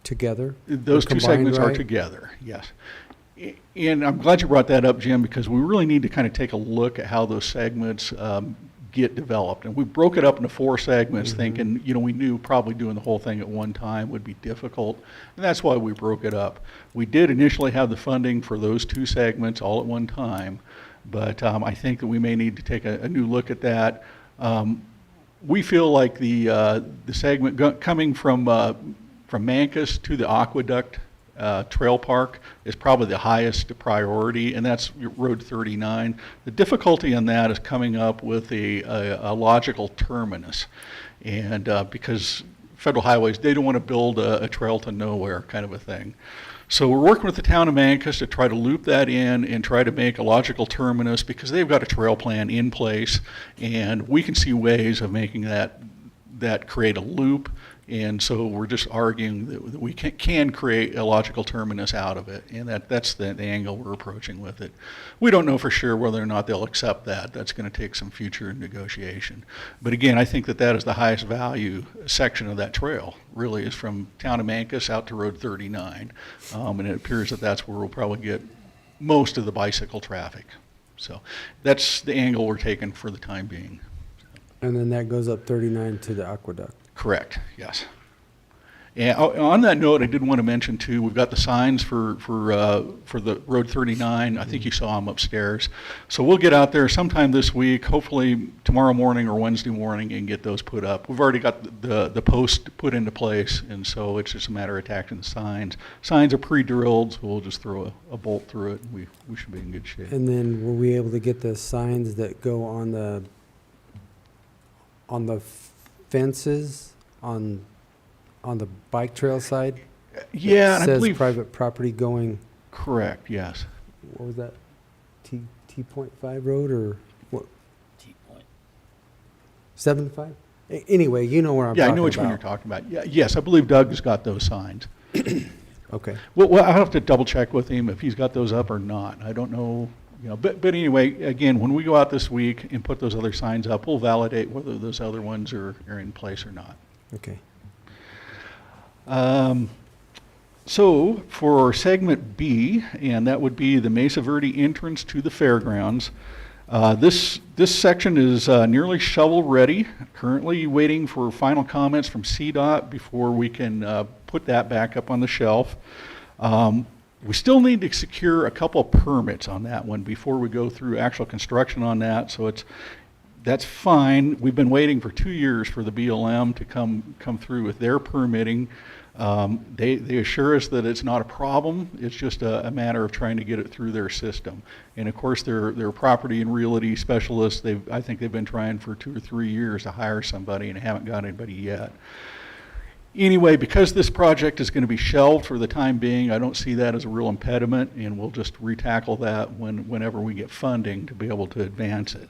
together? Those two segments are together, yes. And I'm glad you brought that up, Jim, because we really need to kind of take a look at how those segments get developed. And we broke it up into 4 segments, thinking, we knew probably doing the whole thing at one time would be difficult. And that's why we broke it up. We did initially have the funding for those 2 segments all at one time, but I think that we may need to take a new look at that. We feel like the segment coming from Mancos to the Aqueduct Trail Park is probably the highest priority, and that's Road 39. The difficulty on that is coming up with a logical terminus, and because federal highways, they don't want to build a trail to nowhere kind of a thing. So we're working with the town of Mancos to try to loop that in and try to make a logical terminus, because they've got a trail plan in place, and we can see ways of making that create a loop. And so we're just arguing that we can create a logical terminus out of it, and that's the angle we're approaching with it. We don't know for sure whether or not they'll accept that. That's going to take some future negotiation. But again, I think that is the highest value section of that trail, really, is from town of Mancos out to Road 39. And it appears that that's where we'll probably get most of the bicycle traffic. So that's the angle we're taking for the time being. And then that goes up 39 to the aqueduct. Correct, yes. And on that note, I did want to mention too, we've got the signs for the Road 39. I think you saw them upstairs. So we'll get out there sometime this week, hopefully tomorrow morning or Wednesday morning, and get those put up. We've already got the post put into place, and so it's just a matter of attaching the signs. Signs are pre-drilled, so we'll just throw a bolt through it, and we should be in good shape. And then were we able to get the signs that go on the fences on the bike trail side? Yeah, and I Says believe. private property going, Correct, yes. what was that? T.5 road or what? T-point. 75? Anyway, you know where I'm Yeah, talking I know which one you're about. talking about. Yeah, yes, I believe Doug has got those signs. Okay. Well, I'll have to double check with him if he's got those up or not. I don't know, but anyway, again, when we go out this week and put those other signs up, we'll validate whether those other ones are in place or not. Okay. So for segment B, and that would be the Mesa Verde entrance to the fairgrounds, this section is nearly shovel ready. Currently waiting for final comments from CDOT before we can put that back up on the shelf. We still need to secure a couple of permits on that one before we go through actual construction on that. So that's fine. We've been waiting for 2 years for the BLM to come through with their permitting. They assure us that it's not a problem. It's just a matter of trying to get it through their system. And of course, they're property and realty specialists. I think they've been trying for 2 or 3 years to hire somebody and haven't got anybody yet. Anyway, because this project is going to be shelved for the time being, I don't see that as a real impediment, and we'll just retackle that whenever we get funding to be able to advance it.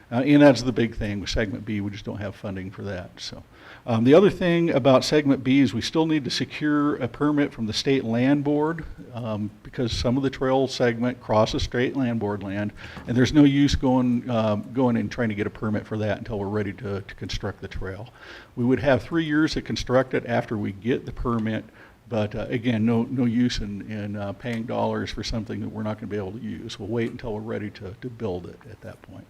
And that's the big thing with segment B. We just don't have funding for that. So the other thing about segment B is we still need to secure a permit from the state land board because some of the trail segment crosses state land board land, and there's no use going and trying to get a permit for that until we're ready to construct the trail. We would have 3 years to construct it after we get the permit. But again, no use in paying dollars for something that we're not going to be able to use. We'll wait until we're ready to build it at that point.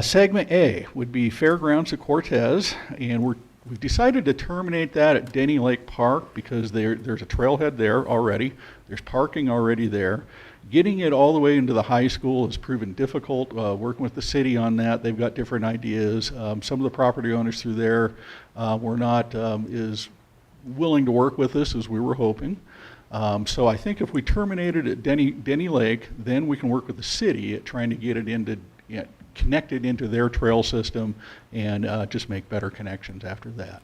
Segment A would be Fairgrounds at Cortez, and we've decided to terminate that at Denny Lake Park because there's a trailhead there already. There's parking already there. Getting it all the way into the high school has proven difficult. Working with the city on that, they've got different ideas. Some of the property owners through there were not as willing to work with us as we were hoping. So I think if we terminate it at Denny Lake, then we can work with the city at trying to get it connected into their trail system and just make better connections after that.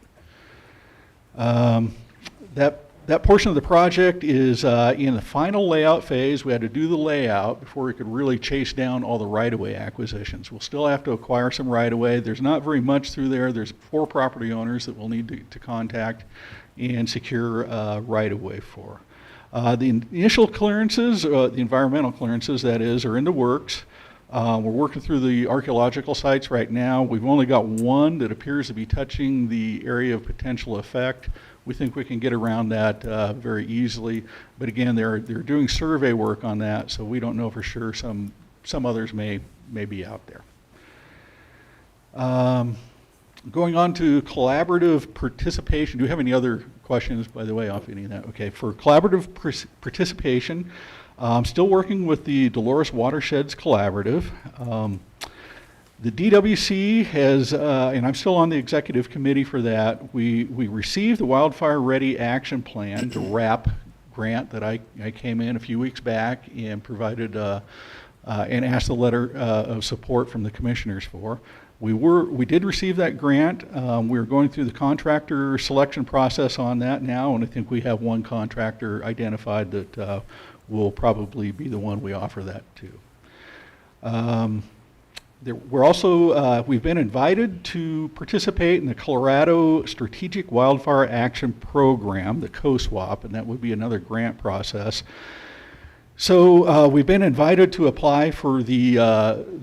That portion of the project is in the final layout phase. We had to do the layout before we could really chase down all the right-of-way acquisitions. We'll still have to acquire some right-of-way. There's not very much through there. There's 4 property owners that we'll need to contact and secure right-of-way for. The initial clearances, the environmental clearances that is, are in the works. We're working through the archaeological sites right now. We've only got one that appears to be touching the area of potential effect. We think we can get around that very easily. But again, they're doing survey work on that, so we don't know for sure. Some others may be out there. Going on to collaborative participation. Do you have any other questions, by the way, off any of that? Okay, for collaborative participation, I'm still working with the Dolores Watersheds Collaborative. The DWC has, and I'm still on the executive committee for that, we received the Wildfire Ready Action Plan, the WRAP grant that I came in a few weeks back and provided and asked a letter of support from the commissioners for. We did receive that grant. We're going through the contractor selection process on that now, and I think we have one contractor identified that will probably be the one we offer that to. We're also, we've been invited to participate in the Colorado Strategic Wildfire Action Program, the COSWAP, and that would be another grant process. So we've been invited to apply for the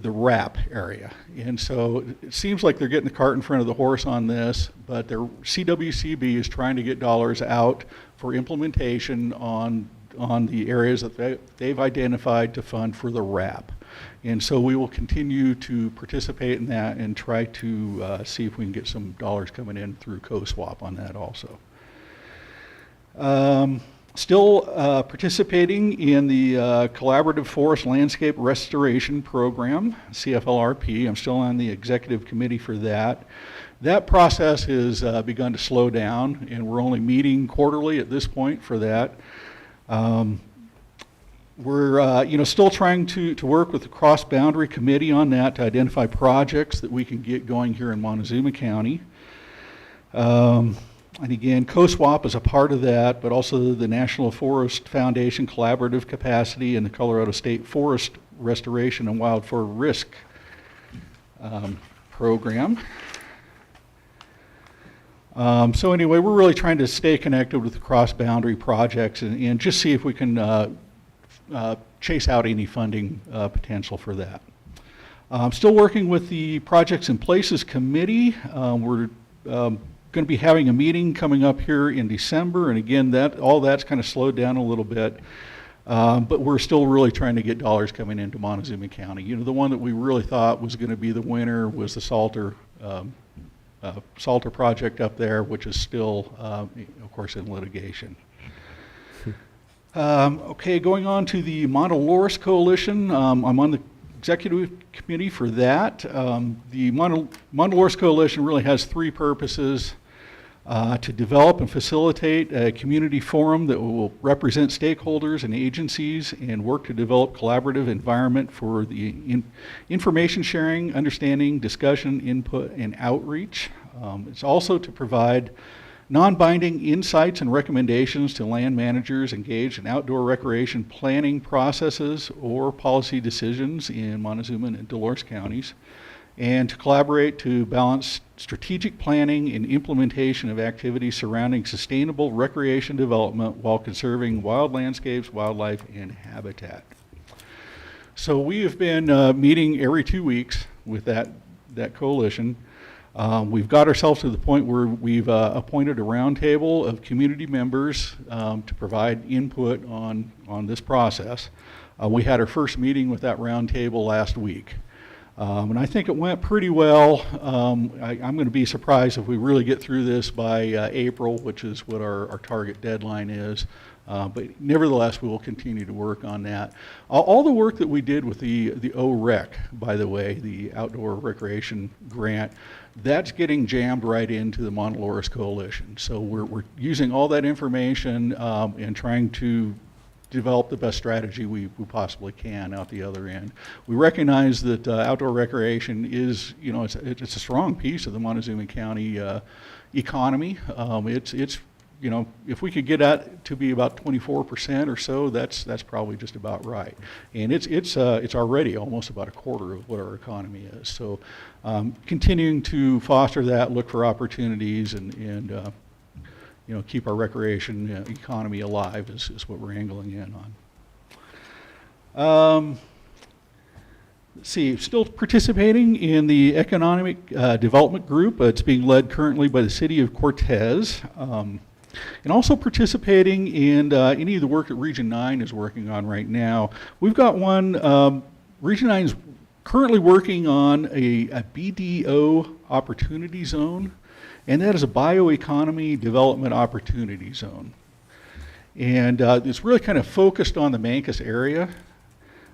RAP area. And so it seems like they're getting the cart in front of the horse on this, but their CWCB is trying to get dollars out for implementation on on the areas that they've identified to fund for the RAP. And so we will continue to participate in that and try to see if we can get some dollars coming in through co-swap on that also. Still participating in the Collaborative Forest Landscape Restoration Program, CFLRP. I'm still on the executive committee for that. That process has begun to slow down, and we're only meeting quarterly at this point for that. We're still trying to work with the cross-boundary committee on that to identify projects that we can get going here in Montezuma County. And again, co-swap is a part of that, but also the National Forest Foundation Collaborative Capacity and the Colorado State Forest Restoration and Wildfire Risk Program. So anyway, we're really trying to stay connected with the cross-boundary projects and just see if we can chase out any funding potential for that. Still working with the Projects and Places Committee. We're going to be having a meeting coming up here in December, and again, all that's kind of slowed down a little bit, but we're still really trying to get dollars coming into Montezuma County. You know, the one that we really thought was going to be the winner was the Salter project up there, which is still, of course, in litigation. Okay, going on to the Montelores Coalition. I'm on the executive committee for that. The Montelores Coalition really has three purposes: to develop and facilitate a community forum that will represent stakeholders and agencies and work to develop collaborative environment for the information sharing, understanding, discussion, input, and outreach. It's also to provide non-binding insights and recommendations to land managers engaged in outdoor recreation planning processes or policy decisions in Montezuma and Dolores counties, and to collaborate to balance strategic planning and implementation of activities surrounding sustainable recreation development while conserving wild landscapes, wildlife, and habitat. So we have been meeting every 2 weeks with that coalition. We've got ourselves to the point where we've appointed a roundtable of community members to provide input on this process. We had our first meeting with that roundtable last week. And I think it went pretty well. I'm going to be surprised if we really get through this by April, which is what our target deadline is. But nevertheless, we will continue to work on that. All the work that we did with the OREC, by the way, the Outdoor Recreation Grant, that's getting jammed right into the Montelores Coalition. So we're using all that information and trying to develop the best strategy we possibly can out the other end. We recognize that outdoor recreation is, it's a strong piece of the Montezuma County economy. It's if we could get that to be about 24% or so, that's probably just about right. And it's already almost about a quarter of what our economy is. So continuing to foster that, look for opportunities, and keep recriation economy alive is what we're angling in on. Let's see, still participating in the Economic Development Group. It's being led currently by the City of Cortez. And also participating in any of the work that Region 9 is working on right now. We've got one, Region 9 is currently working on a BDO opportunity zone, and that is a bioeconomy development opportunity zone. And it's really kind of focused on the Mancos area.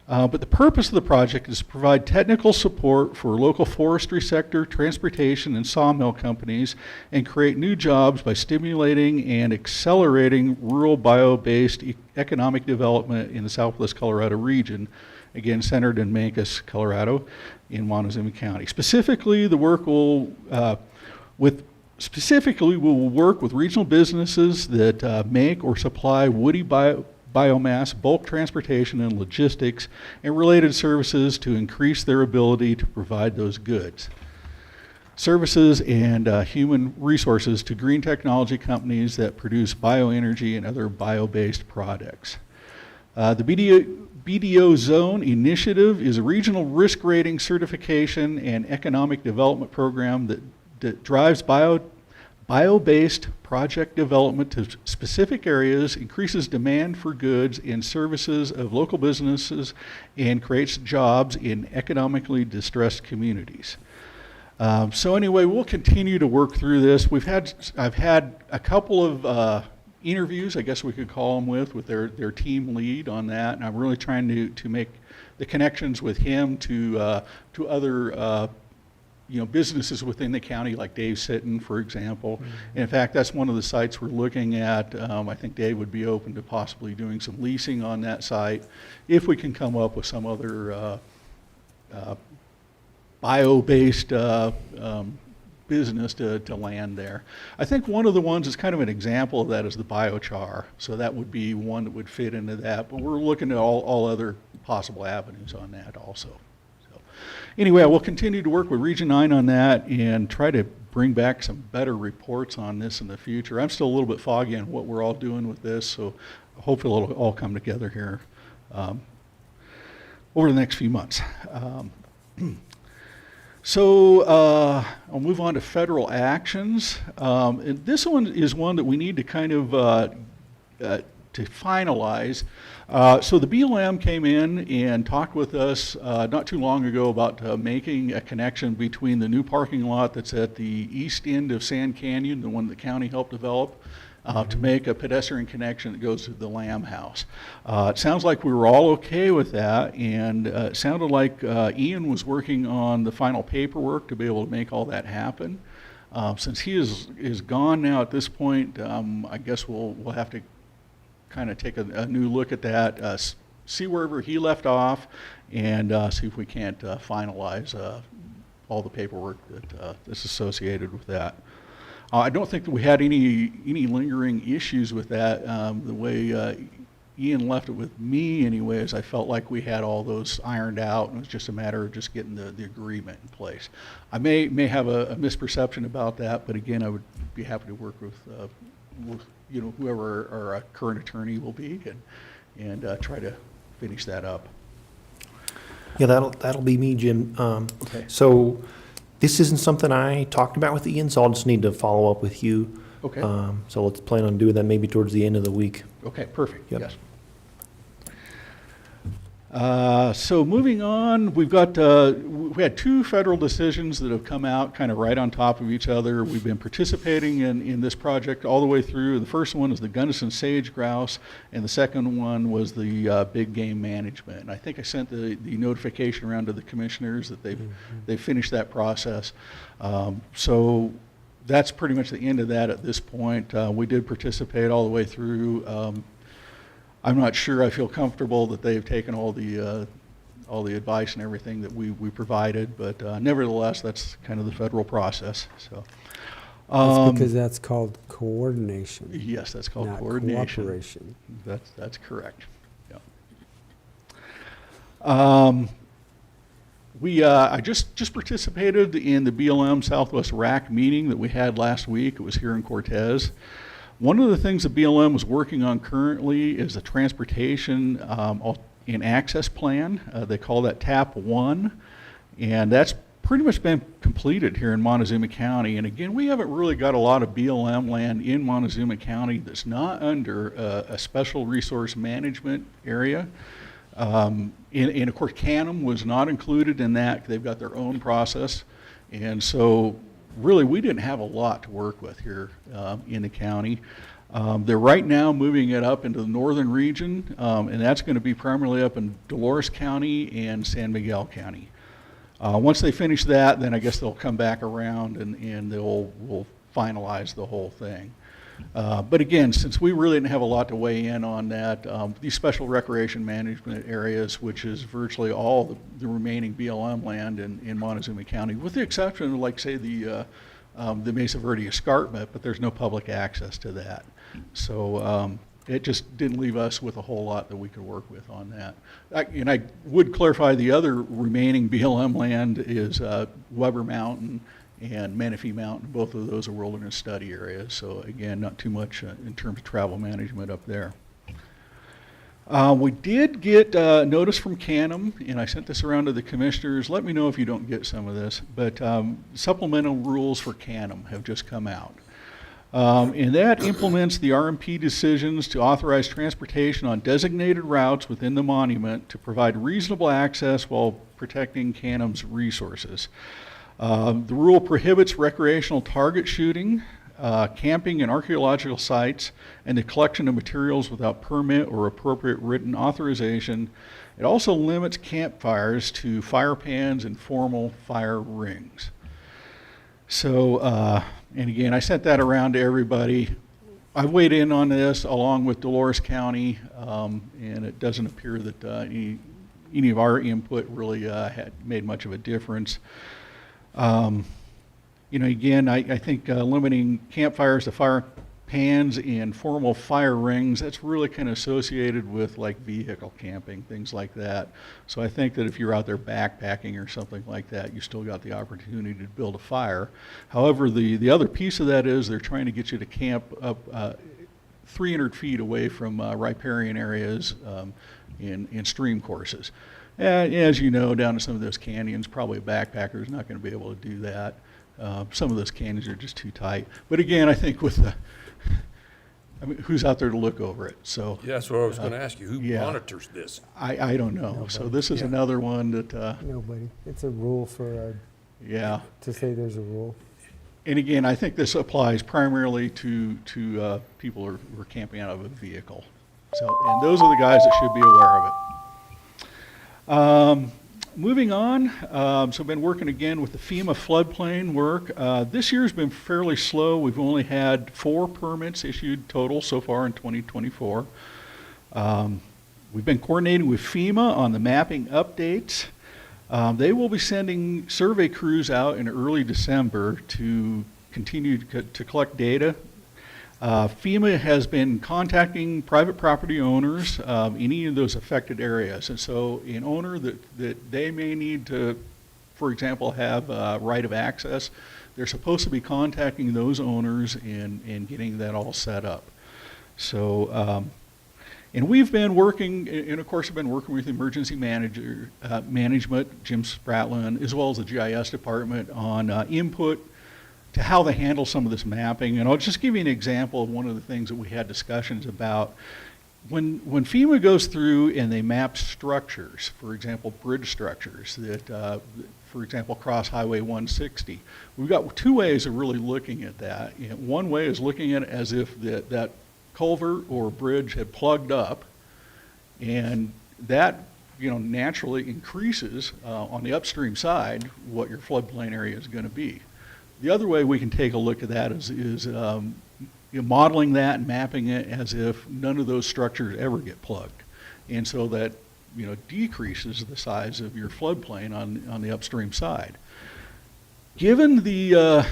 But the purpose of the project is to provide technical support for local forestry sector, transportation, and sawmill companies, and create new jobs by stimulating and accelerating rural bio-based economic development in the Southwest Colorado region, again centered in Mancos, Colorado, in Montezuma County. Specifically, the work will we'll work with regional businesses that make or supply woody biomass, bulk transportation, and logistics, and related services to increase their ability to provide those goods. Services and human resources to green technology companies that produce bioenergy and other bio-based products. The BDO Zone Initiative is a regional risk rating certification and economic development program that drives Bio-based project development to specific areas increases demand for goods and services of local businesses and creates jobs in economically distressed communities. So anyway, we'll continue to work through this. I've had a couple of interviews, I guess we could call them, with their team lead on that, and I'm really trying to make the connections with him to other businesses within the county, like Dave Sitton, for example. And in fact, that's one of the sites we're looking at. I think Dave would be open to possibly doing some leasing on that site if we can come up with some other bio-based business to land there. I think one of the ones is kind of an example of that is the biochar. So that would be one that would fit into that. But we're looking at all other possible avenues on that also. So anyway, we'll continue to work with Region 9 on that and try to bring back some better reports on this in the future. I'm still a little bit foggy on what we're all doing with this, so hopefully it'll all come together here over the next few months. So I'll move on to federal actions. And this one is one that we need to kind of to finalize. So the BLM came in and talked with us not too long ago about making a connection between the new parking lot that's at the east end of Sand Canyon, the one the county helped develop, to make a pedestrian connection that goes to the Lamb House. It sounds like we were all okay with that, and it sounded like Ian was working on the final paperwork to be able to make all that happen. Since he is gone now at this point, I guess we'll have to kind of take a new look at that, see wherever he left off, and see if we can't finalize all the paperwork that's associated with that. I don't think that we had any lingering issues with that. The way Ian left it with me anyways, I felt like we had all those ironed out, and it was just a matter of just getting the agreement in place. I may have a misperception about that, but again, I would be happy to work with whoever our current attorney will be and try to finish that up. Yeah, that'll be me, Jim. Okay. So this isn't something I talked about with Ian, so I'll just need to follow up with you. Okay. So let's plan on doing that maybe towards the end of the week. Okay, perfect. Yep. Yes. So moving on, we had two federal decisions that have come out kind of right on top of each other. We've been participating in this project all the way through. The first one is the Gunnison sage grouse, and the second one was the big game management. And I think I sent the notification around to the commissioners that they've finished that process. So that's pretty much the end of that at this point. We did participate all the way through. I'm not sure I feel comfortable that they've taken all the advice and everything that we provided, but nevertheless, that's kind of the federal process. So That's because that's called coordination. yes, that's called not coordination. cooperation. That's correct. Yeah. I just participated in the BLM Southwest RAC meeting that we had last week. It was here in Cortez. One of the things that BLM was working on currently is a transportation and access plan. They call that TAP 1, and that's pretty much been completed here in Montezuma County. And again, we haven't really got a lot of BLM land in Montezuma County that's not under a special resource management area. And of course, Canham was not included in that. They've got their own process. And so really, we didn't have a lot to work with here in the county. They're right now moving it up into the northern region, and that's going to be primarily up in Dolores County and San Miguel County. Once they finish that, then I guess they'll come back around and we'll finalize the whole thing. But again, since we really didn't have a lot to weigh in on that, these special recreation management areas, which is virtually all the remaining BLM land in Montezuma County, with the exception of, like, say, the Mesa Verde Escarpment, but there's no public access to that. So it just didn't leave us with a whole lot that we could work with on that. And I would clarify the other remaining BLM land is Weber Mountain and Menifee Mountain. Both of those are wilderness study areas. So again, not too much in terms of travel management up there. We did get notice from Canham, and I sent this around to the commissioners. Let me know if you don't get some of this, but supplemental rules for Canham have just come out. And that implements the RMP decisions to authorize transportation on designated routes within the monument to provide reasonable access while protecting Canham's resources. The rule prohibits recreational target shooting, camping in archaeological sites, and the collection of materials without permit or appropriate written authorization. It also limits campfires to fire pans and formal fire rings. So, and again, I sent that around to everybody. I weighed in on this along with Dolores County, and it doesn't appear that any of our input really had made much of a difference. You know, again, I think limiting campfires to fire pans and formal fire rings, that's really kind of associated with like vehicle camping, things like that. So I think that if you're out there backpacking or something like that, you still got the opportunity to build a fire. However, the other piece of that is they're trying to get you to camp up 300 feet away from riparian areas in stream courses. As you know, down to some of those canyons, probably a backpacker is not going to be able to do that. Some of those canyons are just too tight. But again, I think with the, I mean, who's out there to look over it? So Yeah, that's what I was gonna ask you. Who yeah. monitors this? I don't know. Nobody. So this is Yeah. another one that, Nobody. It's a rule for, yeah. to say there's a rule. And again, I think this applies primarily to people who are camping out of a vehicle. So, and those are the guys that should be aware of it. Moving on, so I've been working again with the FEMA floodplain work. This year's been fairly slow. We've only had 4 permits issued total so far in 2024. We've been coordinating with FEMA on the mapping updates. They will be sending survey crews out in early December to continue to collect data. FEMA has been contacting private property owners in any of those affected areas. And so an owner that they may need to, for example, have a right of access, they're supposed to be contacting those owners and getting that all set up. So, and we've been working, and of course I've been working with emergency management, Jim Spratlin, as well as the GIS department on input to how they handle some of this mapping. And I'll just give you an example of one of the things that we had discussions about. When FEMA goes through and they map structures, for example, bridge structures that, for example, cross Highway 160, we've got 2 ways of really looking at that. You know, one way is looking at it as if that culvert or bridge had plugged up, and that, you know, naturally increases on the upstream side what your floodplain area is going to be. The other way we can take a look at that is you know, modeling that and mapping it as if none of those structures ever get plugged. And so that, you know, decreases the size of your floodplain on the upstream side. Given the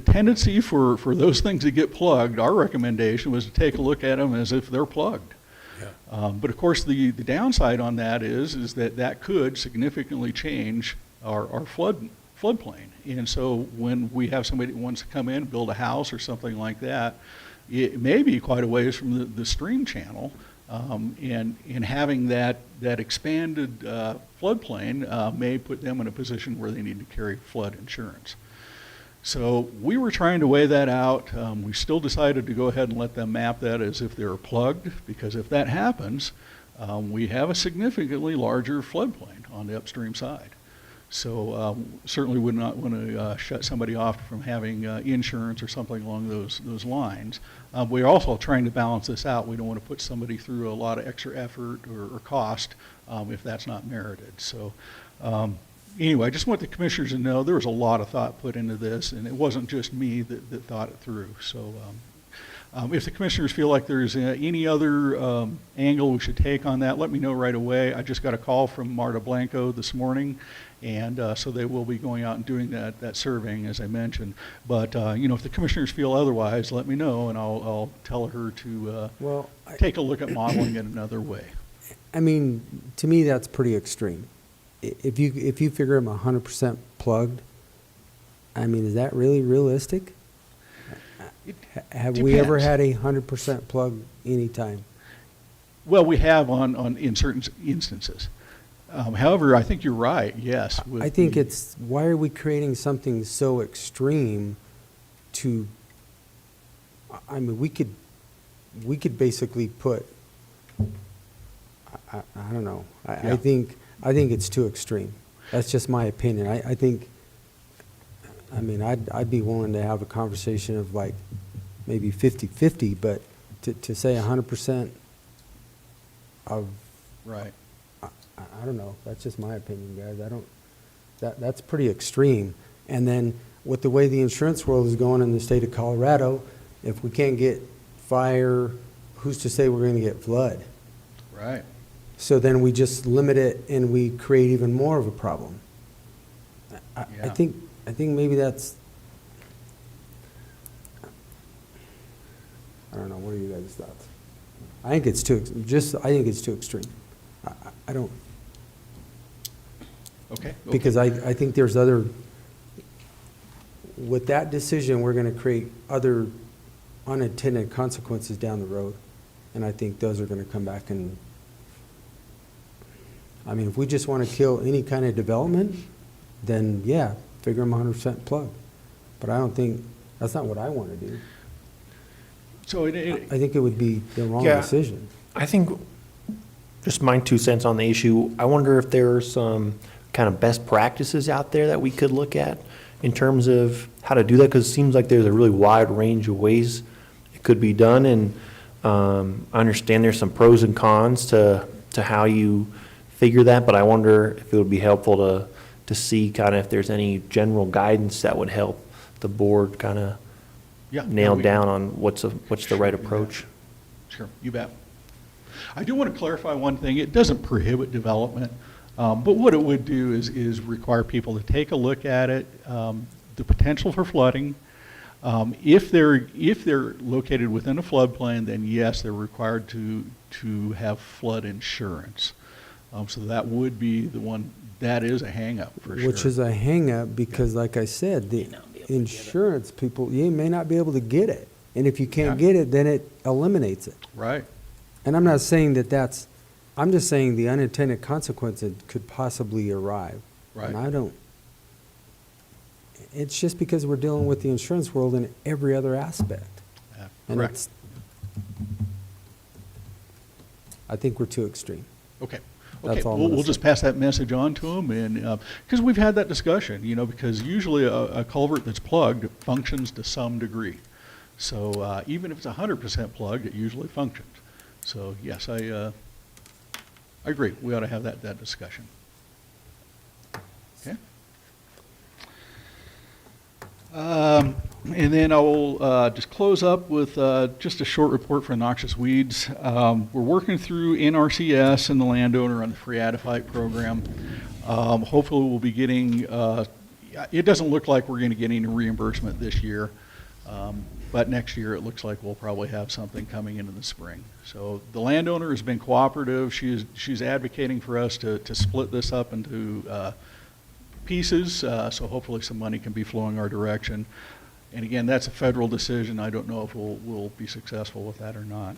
tendency for those things to get plugged, our recommendation was to take a look at them as if they're plugged. Yeah. But of course, the downside on that is that could significantly change our floodplain. And so when we have somebody that wants to come in, build a house or something like that, it may be quite a ways from the stream channel, and having that expanded floodplain may put them in a position where they need to carry flood insurance. So we were trying to weigh that out. We still decided to go ahead and let them map that as if they were plugged, because if that happens, we have a significantly larger floodplain on the upstream side. So certainly would not want to shut somebody off from having insurance or something along those lines. We're also trying to balance this out. We don't want to put somebody through a lot of extra effort or cost if that's not merited. So anyway, I just want the commissioners to know there was a lot of thought put into this, and it wasn't just me that thought it through. So if the commissioners feel like there's any other angle we should take on that, let me know right away. I just got a call from Marta Blanco this morning, and so they will be going out and doing that surveying, as I mentioned. But you know, if the commissioners feel otherwise, let me know, and I'll tell her to take a look at modeling it another way. I mean, to me, that's pretty extreme. If you figure them 100% plugged, I mean, is that really realistic? Have we ever had a 100% plug anytime? Well, we have in certain instances. However, I think you're right, yes. I think why are we creating something so extreme to I mean, we could basically put, I don't know. Yeah. I think it's too extreme. That's just my opinion. I think, I mean, I'd be willing to have a conversation of like maybe 50-50, but to say 100% of, Right. I don't know. That's just my opinion, guys. That's pretty extreme. And then with the way the insurance world is going in the state of Colorado, if we can't get fire, who's to say we're going to get flood? Right. So then we just limit it and we create even more of a problem. I Yeah. think maybe that's, I don't know, what are you guys' thoughts? I think it's too extreme. I don't, Okay. because I think there's other, with that decision, we're going to create other unintended consequences down the road. And I think those are going to come back and, I mean, if we just want to kill any kind of development, then yeah, figure them 100% plug. But I don't think, that's not what I want to do. So I think it would be the wrong Yeah. decision. I think, just my 2 cents on the issue, I wonder if there are some kind of best practices out there that we could look at in terms of how to do that, because it seems like there's a really wide range of ways it could be done, and I understand there's some pros and cons to how you figure that, but I wonder if it would be helpful to see kind of if there's any general guidance that would help the board kind of Yeah, nail we- down on what's the right approach. Sure, you bet. I do want to clarify one thing. It doesn't prohibit development, but what it would do is require people to take a look at it, the potential for flooding. If they're located within a floodplain, then yes, they're required to have flood insurance. So that would be the one, that is a hangup for sure. Which is a hang-up because, like I said, the not be able to get it. insurance people, you may not be able to get it. And if you can't Yeah. get it, then it eliminates it. Right. And I'm not saying I'm just saying the unintended consequences could possibly arrive. Right. And I don't, it's just because we're dealing with the insurance world in every other aspect. Yeah, And correct. it's, I think we're too extreme. Okay. That's Okay, all I'm we'll gonna just say. pass that message on to them, and, because we've had that discussion, because usually a culvert that's plugged functions to some degree. So even if it's 100% plugged, it usually functions. So yes, I agree, we ought to have that discussion. Okay? And then I will just close up with just a short report for noxious weeds. We're working through NRCS and the landowner on the free adiphyte program. Hopefully we'll be getting, it doesn't look like we're going to get any reimbursement this year, but next year it looks like we'll probably have something coming into the spring. So the landowner has been cooperative. She's advocating for us to split this up into pieces, so hopefully some money can be flowing our direction. And again, that's a federal decision. I don't know if we'll be successful with that or not.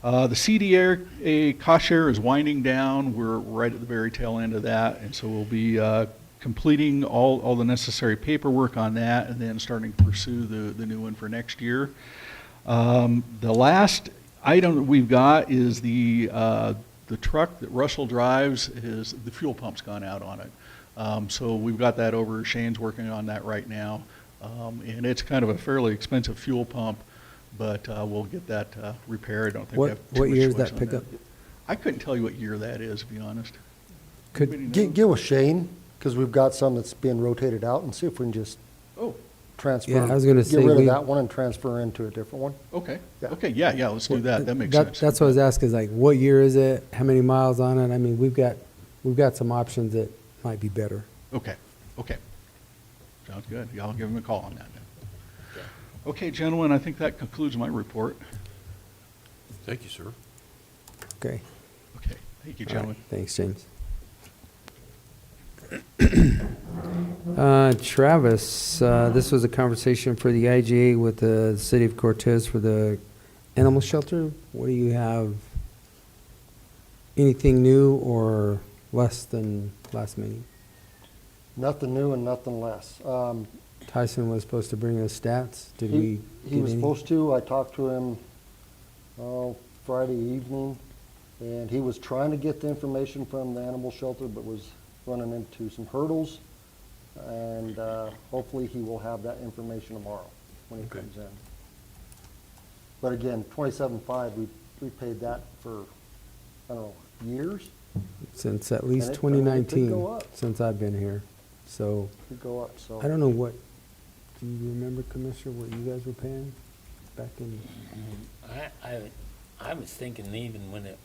The CDA cost share is winding down. We're right at the very tail end of that, and so we'll be completing all the necessary paperwork on that and then starting to pursue the new one for next year. The last item that we've got is the truck that Russell drives, the fuel pump's gone out on it. So we've got that over. Shane's working on that right now. And it's kind of a fairly expensive fuel pump, but we'll get that repaired. I don't think we have too What much year is choice that on pickup? I couldn't tell you what year that is, to be honest. Could, Anybody know? Get with Shane, because we've got some that's being rotated out, and see if we can just Oh, transfer. Yeah, I was gonna say Get rid we- of that one and transfer into a different one. okay. Yeah. Okay, yeah, let's do that. That makes sense. That's what I was asking, is like, what year is it? How many miles on it? I mean, we've got some options that might be better. Okay. Sounds good. Y'all give him a call on that then. Okay, gentlemen, I think that concludes my report. Thank you, sir. Okay. Okay, thank you, All right. gentlemen. Thanks, James. Travis, this was a conversation for the IGA with the city of Cortez for the animal shelter. What do you have? Anything new or less than last meeting? Nothing new and nothing less. Tyson was supposed to bring us stats. Did we He get was any? supposed to. I talked to him, Friday evening, and he was trying to get the information from the animal shelter, but was running into some hurdles. And hopefully he will have that information tomorrow when he Okay. comes in. But again, 27.5, we paid that for, I don't know, years. Since at least And it- 2019, it did go up. since I've been here. So It go up, so. I don't know what, do you remember, Commissioner, what you guys were paying back in? I was thinking even when it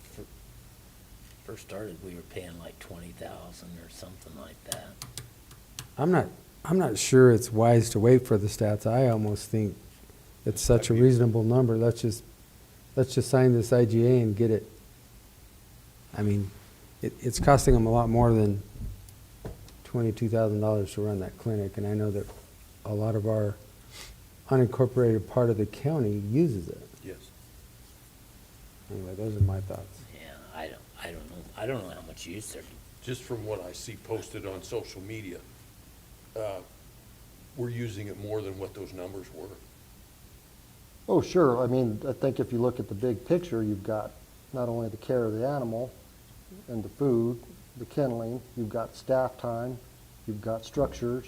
first started, we were paying like 20,000 or something like that. I'm not sure it's wise to wait for the stats. I almost think it's such a reasonable number. Let's just sign this IGA and get it. I mean, it's costing them a lot more than $22,000 to run that clinic, and I know that a lot of our unincorporated part of the county uses it. Yes. Anyway, those are my thoughts. Yeah, I don't know. I don't know how much use there. Just from what I see posted on social media, we're using it more than what those numbers were. Oh, sure. I mean, I think if you look at the big picture, you've got not only the care of the animal and the food, the kenneling, you've got staff time, you've got structures.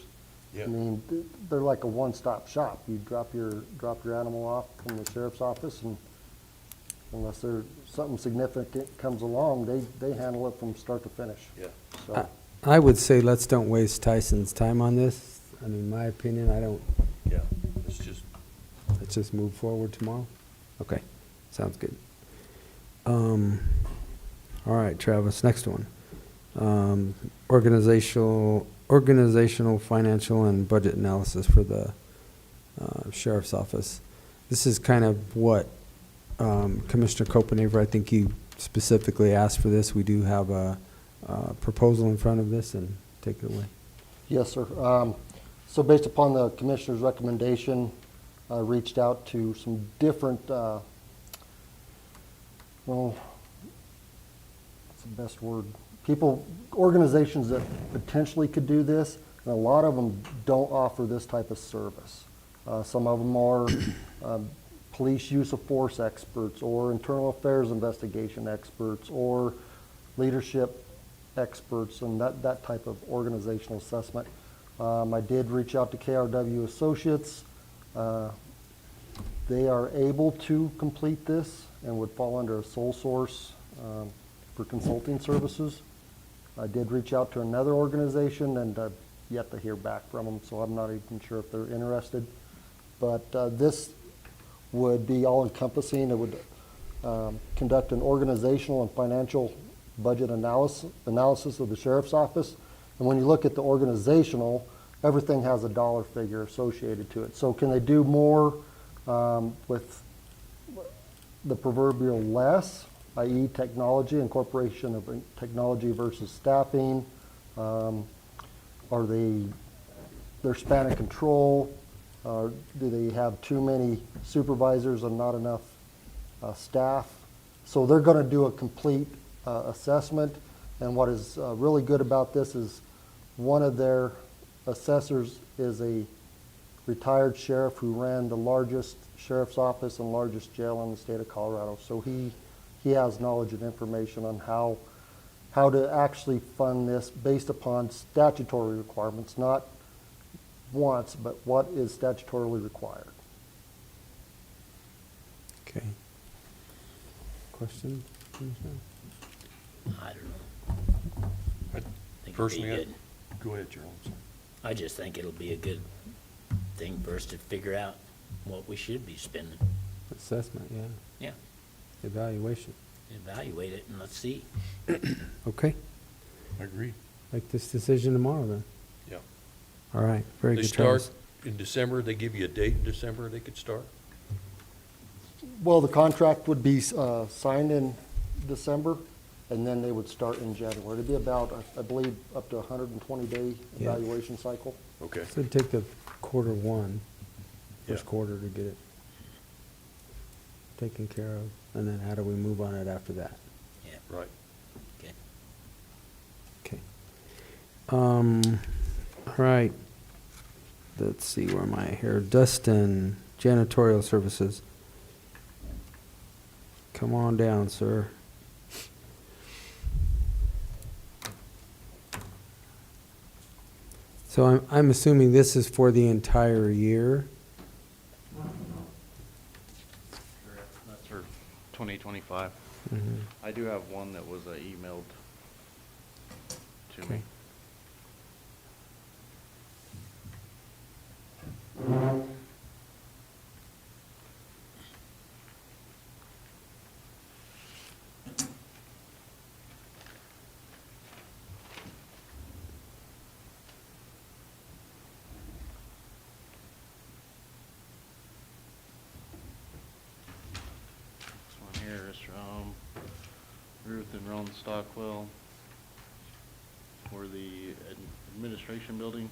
Yeah. I mean, they're like a one-stop shop. You drop your animal off from the sheriff's office, and unless there's something significant comes along, they handle it from start to finish. Yeah. So, I would say let's don't waste Tyson's time on this. I mean, my opinion, Yeah, it's just, let's just move forward tomorrow. Okay, sounds good. All right, Travis, next one. Organizational, financial, and budget analysis for the sheriff's office. This is kind of what Commissioner Copenaver, I think you specifically asked for this. We do have a proposal in front of this, and take it away. yes, sir. So based upon the commissioner's recommendation, I reached out to some different, well, what's the best word? Organizations that potentially could do this, and a lot of them don't offer this type of service. Some of them are police use of force experts, or internal affairs investigation experts, or leadership experts, and that type of organizational assessment. I did reach out to KRW Associates. They are able to complete this and would fall under a sole source for consulting services. I did reach out to another organization and yet to hear back from them, so I'm not even sure if they're interested. But this would be all-encompassing. It would conduct an organizational and financial budget analysis of the sheriff's office. And when you look at the organizational, everything has a dollar figure associated to it. So can they do more with the proverbial less, i.e. technology, incorporation of technology versus staffing? Are their span of control? Do they have too many supervisors and not enough staff? So they're going to do a complete assessment. And what is really good about this is one of their assessors is a retired sheriff who ran the largest sheriff's office and largest jail in the state of Colorado. So he has knowledge and information on how to actually fund this based upon statutory requirements, not wants, but what is statutorily required. Okay. Question, Commissioner? I don't know. I Think it'd be personally, good. go ahead, Gerald. I just think it'll be a good thing for us to figure out what we should be spending. Assessment, yeah. Yeah, Evaluation. evaluate it and let's see. Okay. I agree. Make this decision tomorrow then. Yeah. All right, very They good, start Travis. in December, they give you a date in December they could start? Well, the contract would be signed in December, and then they would start in January. It'd be about, I believe, up to 120-day Yeah. evaluation cycle. Okay. So it'd take the first Yeah. quarter to get it taken care of, and then how do we move on it after that? Yeah, Right. okay. Okay. All right. let's see, where am I here? Dustin, Janitorial Services. Come on down, sir. So I'm assuming this is for the entire year? That's for 2025. Mhm. I do have one that was emailed to Okay. me. This one here is from Ruth and Ron Stockwell for the administration building.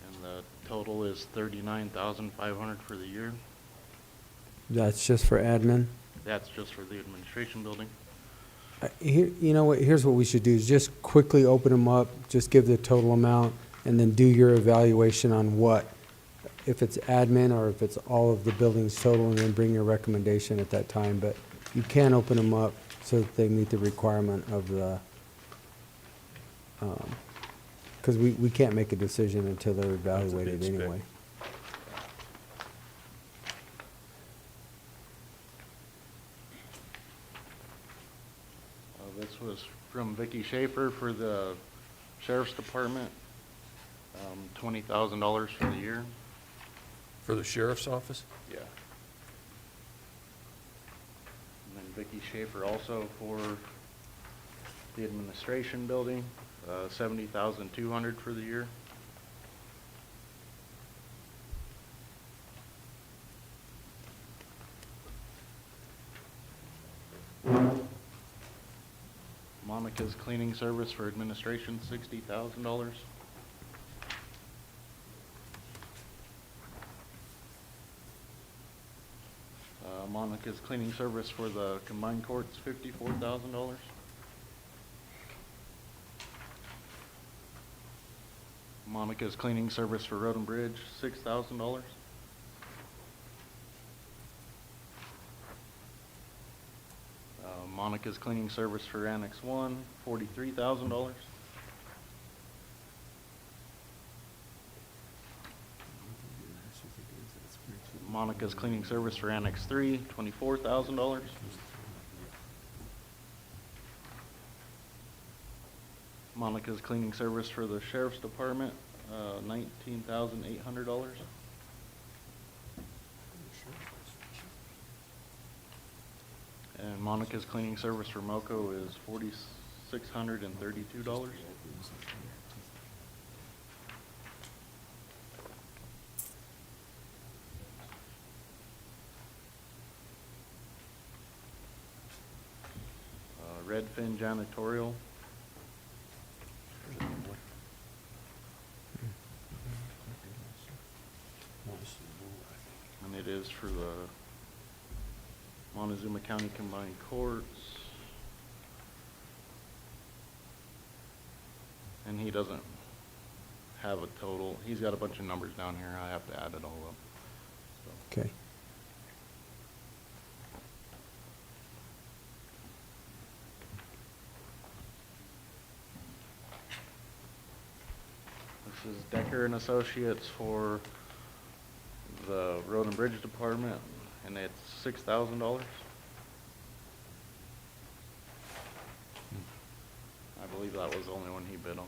And the total is 39,500 for the year. That's just for admin? That's just for the administration building. Here, you know what, here's what we should do, is just quickly open them up, just give the total amount, and then do your evaluation on what, if it's admin or if it's all of the buildings total, and then bring your recommendation at that time. But you can open them up so that they meet the requirement of the, because we can't make a decision until they're evaluated bid spec. anyway. This was from Vicki Schaefer for the sheriff's department, $20,000 for the year. For the sheriff's office? Yeah. And then Vicki Schaefer also for the administration building, $70,200 for the year. Monica's cleaning service for administration, $60,000. Monica's cleaning service for the combined courts, $54,000. Monica's cleaning service for Road and Bridge, $6,000. Monica's cleaning service for Annex 1, $43,000. Monica's cleaning service for Annex 3, $24,000. Monica's cleaning service for the sheriff's department, $19,800. And Monica's cleaning service for MoCo is $4,632. Redfin Janitorial. And it is for the Montezuma County Combined Courts. And he doesn't have a total. He's got a bunch of numbers down here. I have to add it all up. So. Okay. This is Decker and Associates for the Road and Bridge Department, and it's $6,000. I believe that was the only one he bid on.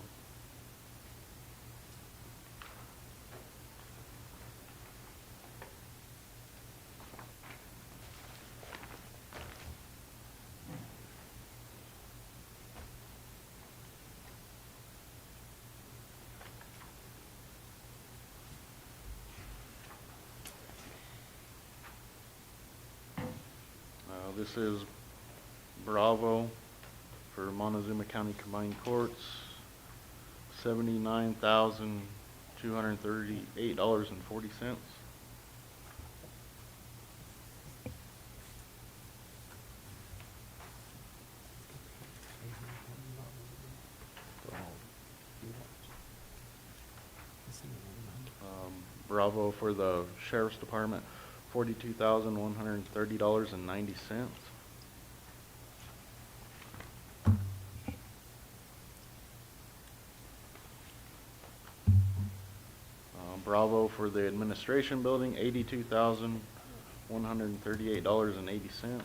This is Bravo for Montezuma County Combined Courts, $79,238.40. Bravo for the Sheriff's Department, $42,130.90. Bravo for the Administration Building, $82,138.80.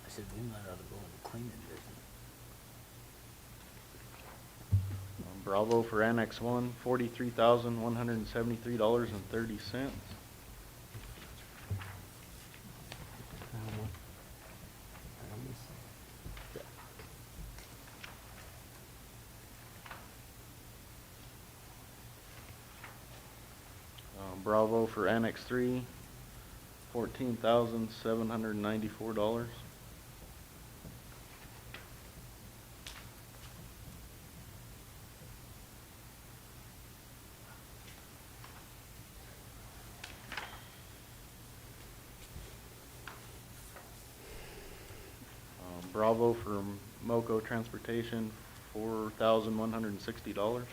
I said, we might ought to go into cleaning business. Bravo for Annex 1, $43,173.30. Bravo for Annex 3, $14,794. Bravo for MoCo Transportation, $4,160.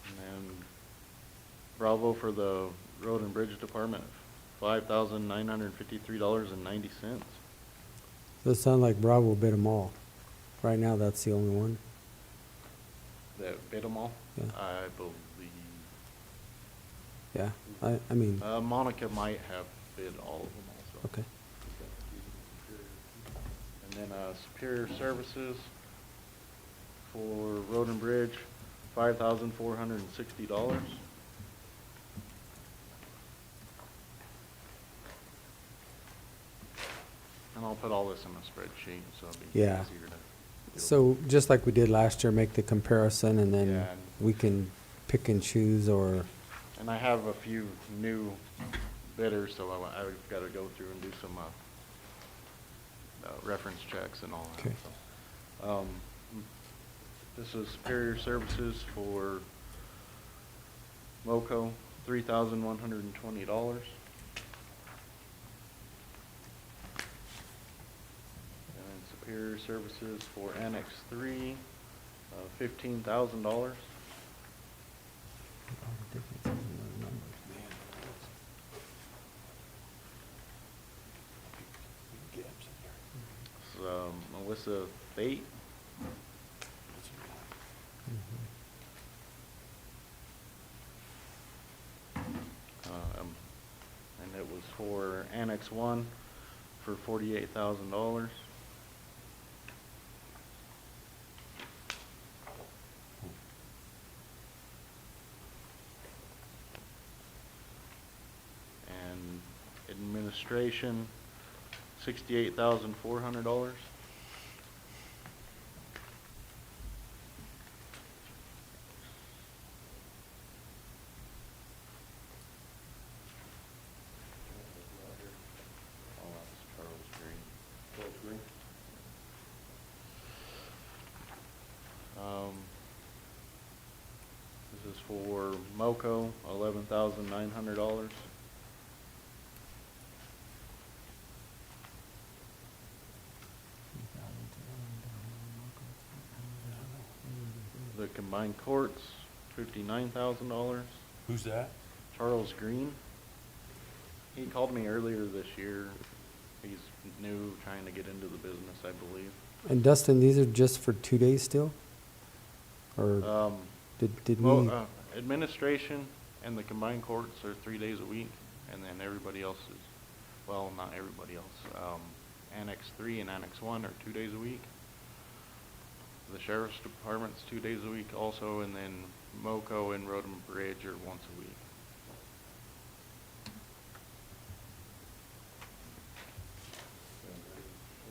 And then Bravo for the Road and Bridge Department, $5,953.90. Does it sound like Bravo bid them all? Right now, that's the only one. That bid them all? Yeah. I believe. Yeah, I mean, Monica might have bid all of them also. okay. And then Superior Services for Road and Bridge, $5,460. And I'll put all this in a spreadsheet, so it'll be Yeah. easier to. So just like we did last year, make the comparison and then Yeah. we can pick and choose or, And I have a few new bidders, so I've got to go through and do some reference checks and all that. Okay. So, this is Superior Services for MoCo, $3,120. And then Superior Services for Annex 3, $15,000. Melissa Fate. And it was for Annex 1 for $48,000. And administration, $68,400. This is for MoCo, $11,900. The combined courts, $59,000. Who's that? Charles Green. He called me earlier this year. He's new, trying to get into the business, I believe. and Dustin, these are just for 2 days still? Or did we? Administration and the combined courts are 3 days a week, and then everybody else is, well, not everybody else. Annex 3 and Annex 1 are 2 days a week. The Sheriff's Department's 2 days a week also, and then MoCo and Road and Bridge are once a week.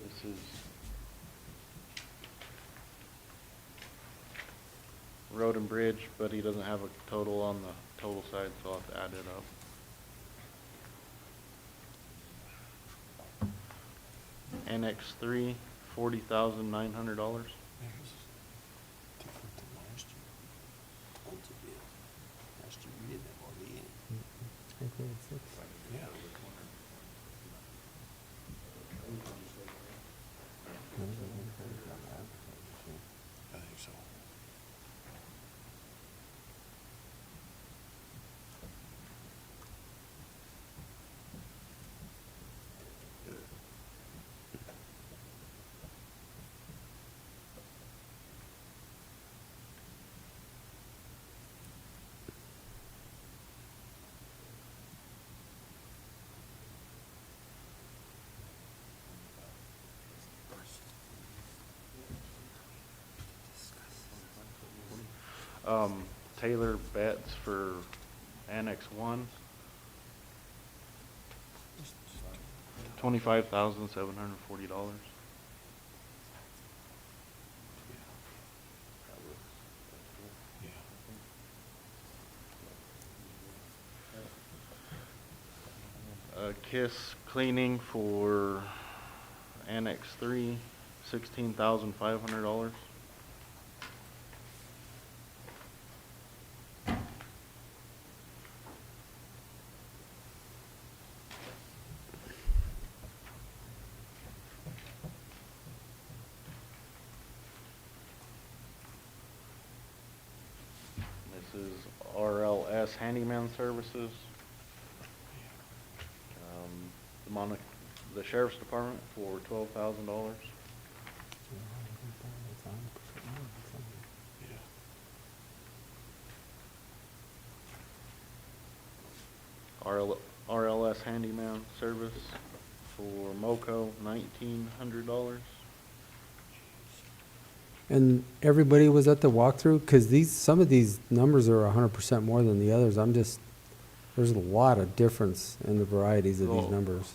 This is Road and Bridge, but he doesn't have a total on the total side, so I'll have to add it up. Annex 3, $40,900. Different than last year. Taylor Betts for Annex 1. $25,740. KISS cleaning for Annex 3, $16,500. This is RLS Handyman Services. The Sheriff's Department for $12,000. RLS Handyman Service for MoCo, $1,900. And everybody was at the walkthrough? Because some of these numbers are 100% more than the others. There's a lot of difference in the varieties of these Well, numbers.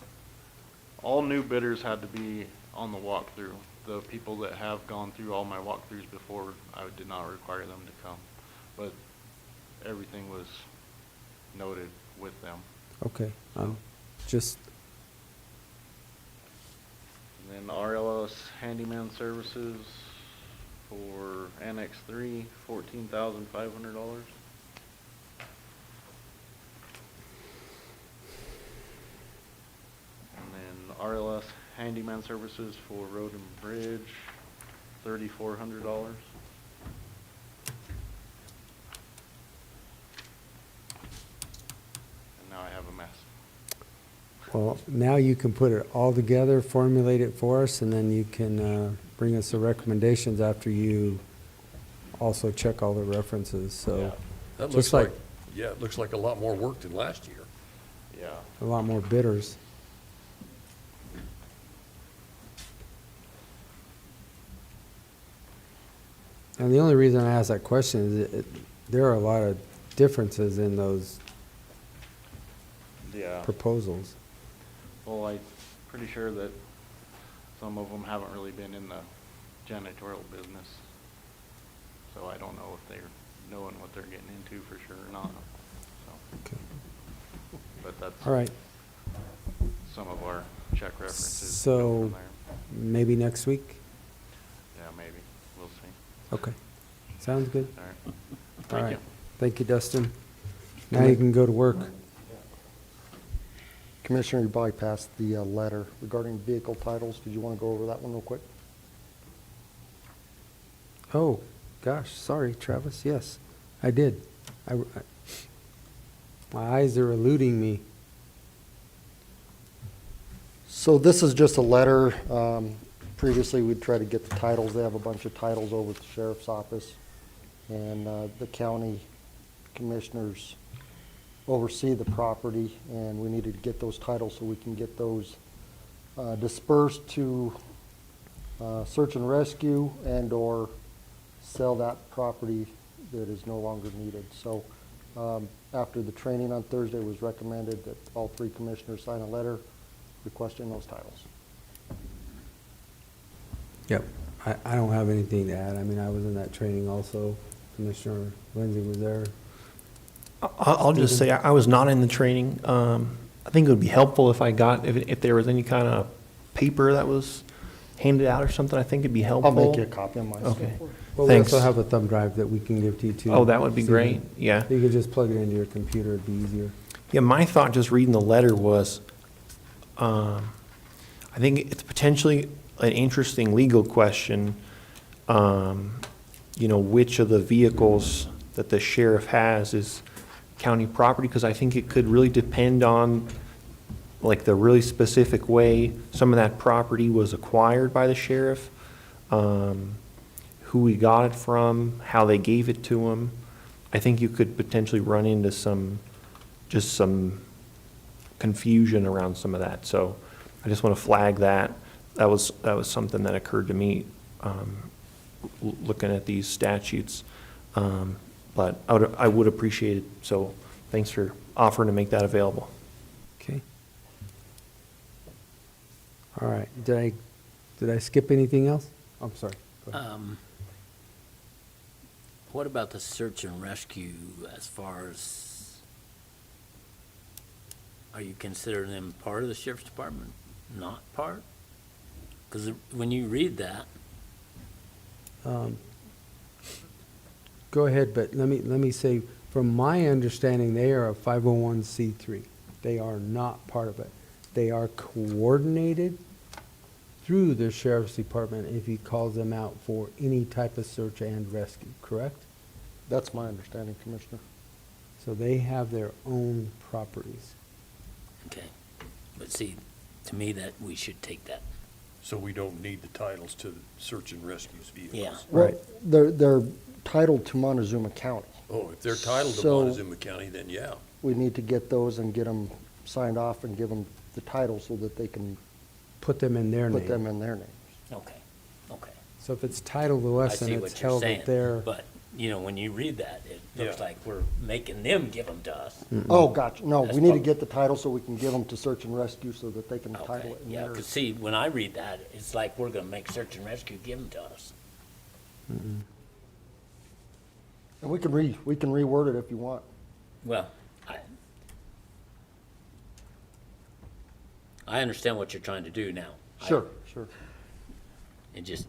All new bidders had to be on the walkthrough. The people that have gone through all my walkthroughs before, I did not require them to come. But everything was noted with them. Okay, just, And then RLS Handyman Services for Annex 3, $14,500. And then RLS Handyman Services for Road and Bridge, $3,400. And now I have a mess. well, now you can put it all together, formulate it for us, and then you can bring us the recommendations after you also check all the references, so. That Just looks like- like, yeah, it looks like a lot more work than last year. Yeah. A lot more bidders. And the only reason I ask that question is there are a lot of differences in those Yeah. proposals. Well, I'm pretty sure that some of them haven't really been in the janitorial business. So I don't know if they're knowing what they're getting into for sure or not. So, Okay. but that's All right, some of our check references. So- go from there. maybe next week? Yeah, maybe. We'll see. Okay, sounds good. All right. All Thank right, you. thank you, Dustin. Now you can go to work. Commissioner, you bypassed the letter regarding vehicle titles. Did you want to go over that one real quick? Oh, gosh, sorry, Travis, yes, I did. My eyes are eluding me. So this is just a letter. Previously, we'd try to get the titles. They have a bunch of titles over at the sheriff's office. And the county commissioners oversee the property, and we needed to get those titles so we can get those dispersed to search and rescue and/or sell that property that is no longer needed. So after the training on Thursday, it was recommended that all three commissioners sign a letter requesting those titles. Yep, I don't have anything to add. I mean, I was in that training also. Commissioner Lindsay was there. I'll just say, I was not in the training. I think it would be helpful if if there was any kind of paper that was handed out or something, I think it'd be I'll helpful. make you a copy of mine. Okay. Well, we Thanks. also have a thumb drive that we can give to you too. Oh, that would be Stephen. great, yeah. You could just plug it into your computer, it'd be easier. Yeah, my thought just reading the letter was, I think it's potentially an interesting legal question, which of the vehicles that the sheriff has is county property, because I think it could really depend on, like, the really specific way some of that property was acquired by the sheriff, who we got it from, how they gave it to him. I think you could potentially run into some confusion around some of that. So I just want to flag that. That was something that occurred to me looking at these statutes. but I would appreciate it, so thanks for offering to make that available. Okay. All right, did I skip anything else? I'm sorry. Go ahead. What about the search and rescue as far as, are you considering them part of the sheriff's department, not part? Because when you read that, Go ahead, but let me say, from my understanding, they are a 501c3. They are not part of it. They are coordinated through the sheriff's department if he calls them out for any type of search and rescue, correct? That's my understanding, Commissioner. So they have their own properties. okay, but see, to me that we should take that. So we don't need the titles to the search and rescues vehicles? Yeah. Right. Well, they're titled to Montezuma County. Oh, if they're titled to So- Montezuma County, then yeah. We need to get those and get them signed off and give them the title so that they can Put them in their put them name. in their names. Okay, okay. So if it's titled to I us and see it's what you're held saying, at their, but, you know, when you read that, it looks Yeah. like we're making them give them to us. Oh, gotcha. No, That's we need to prob- get the title so we can give them to search and rescue so that they can title Okay, it in yeah, their. because see, when I read that, it's like we're gonna make search and rescue give them to us. And we can reword it if you want. Well, I understand what you're trying to do now. Sure. It just,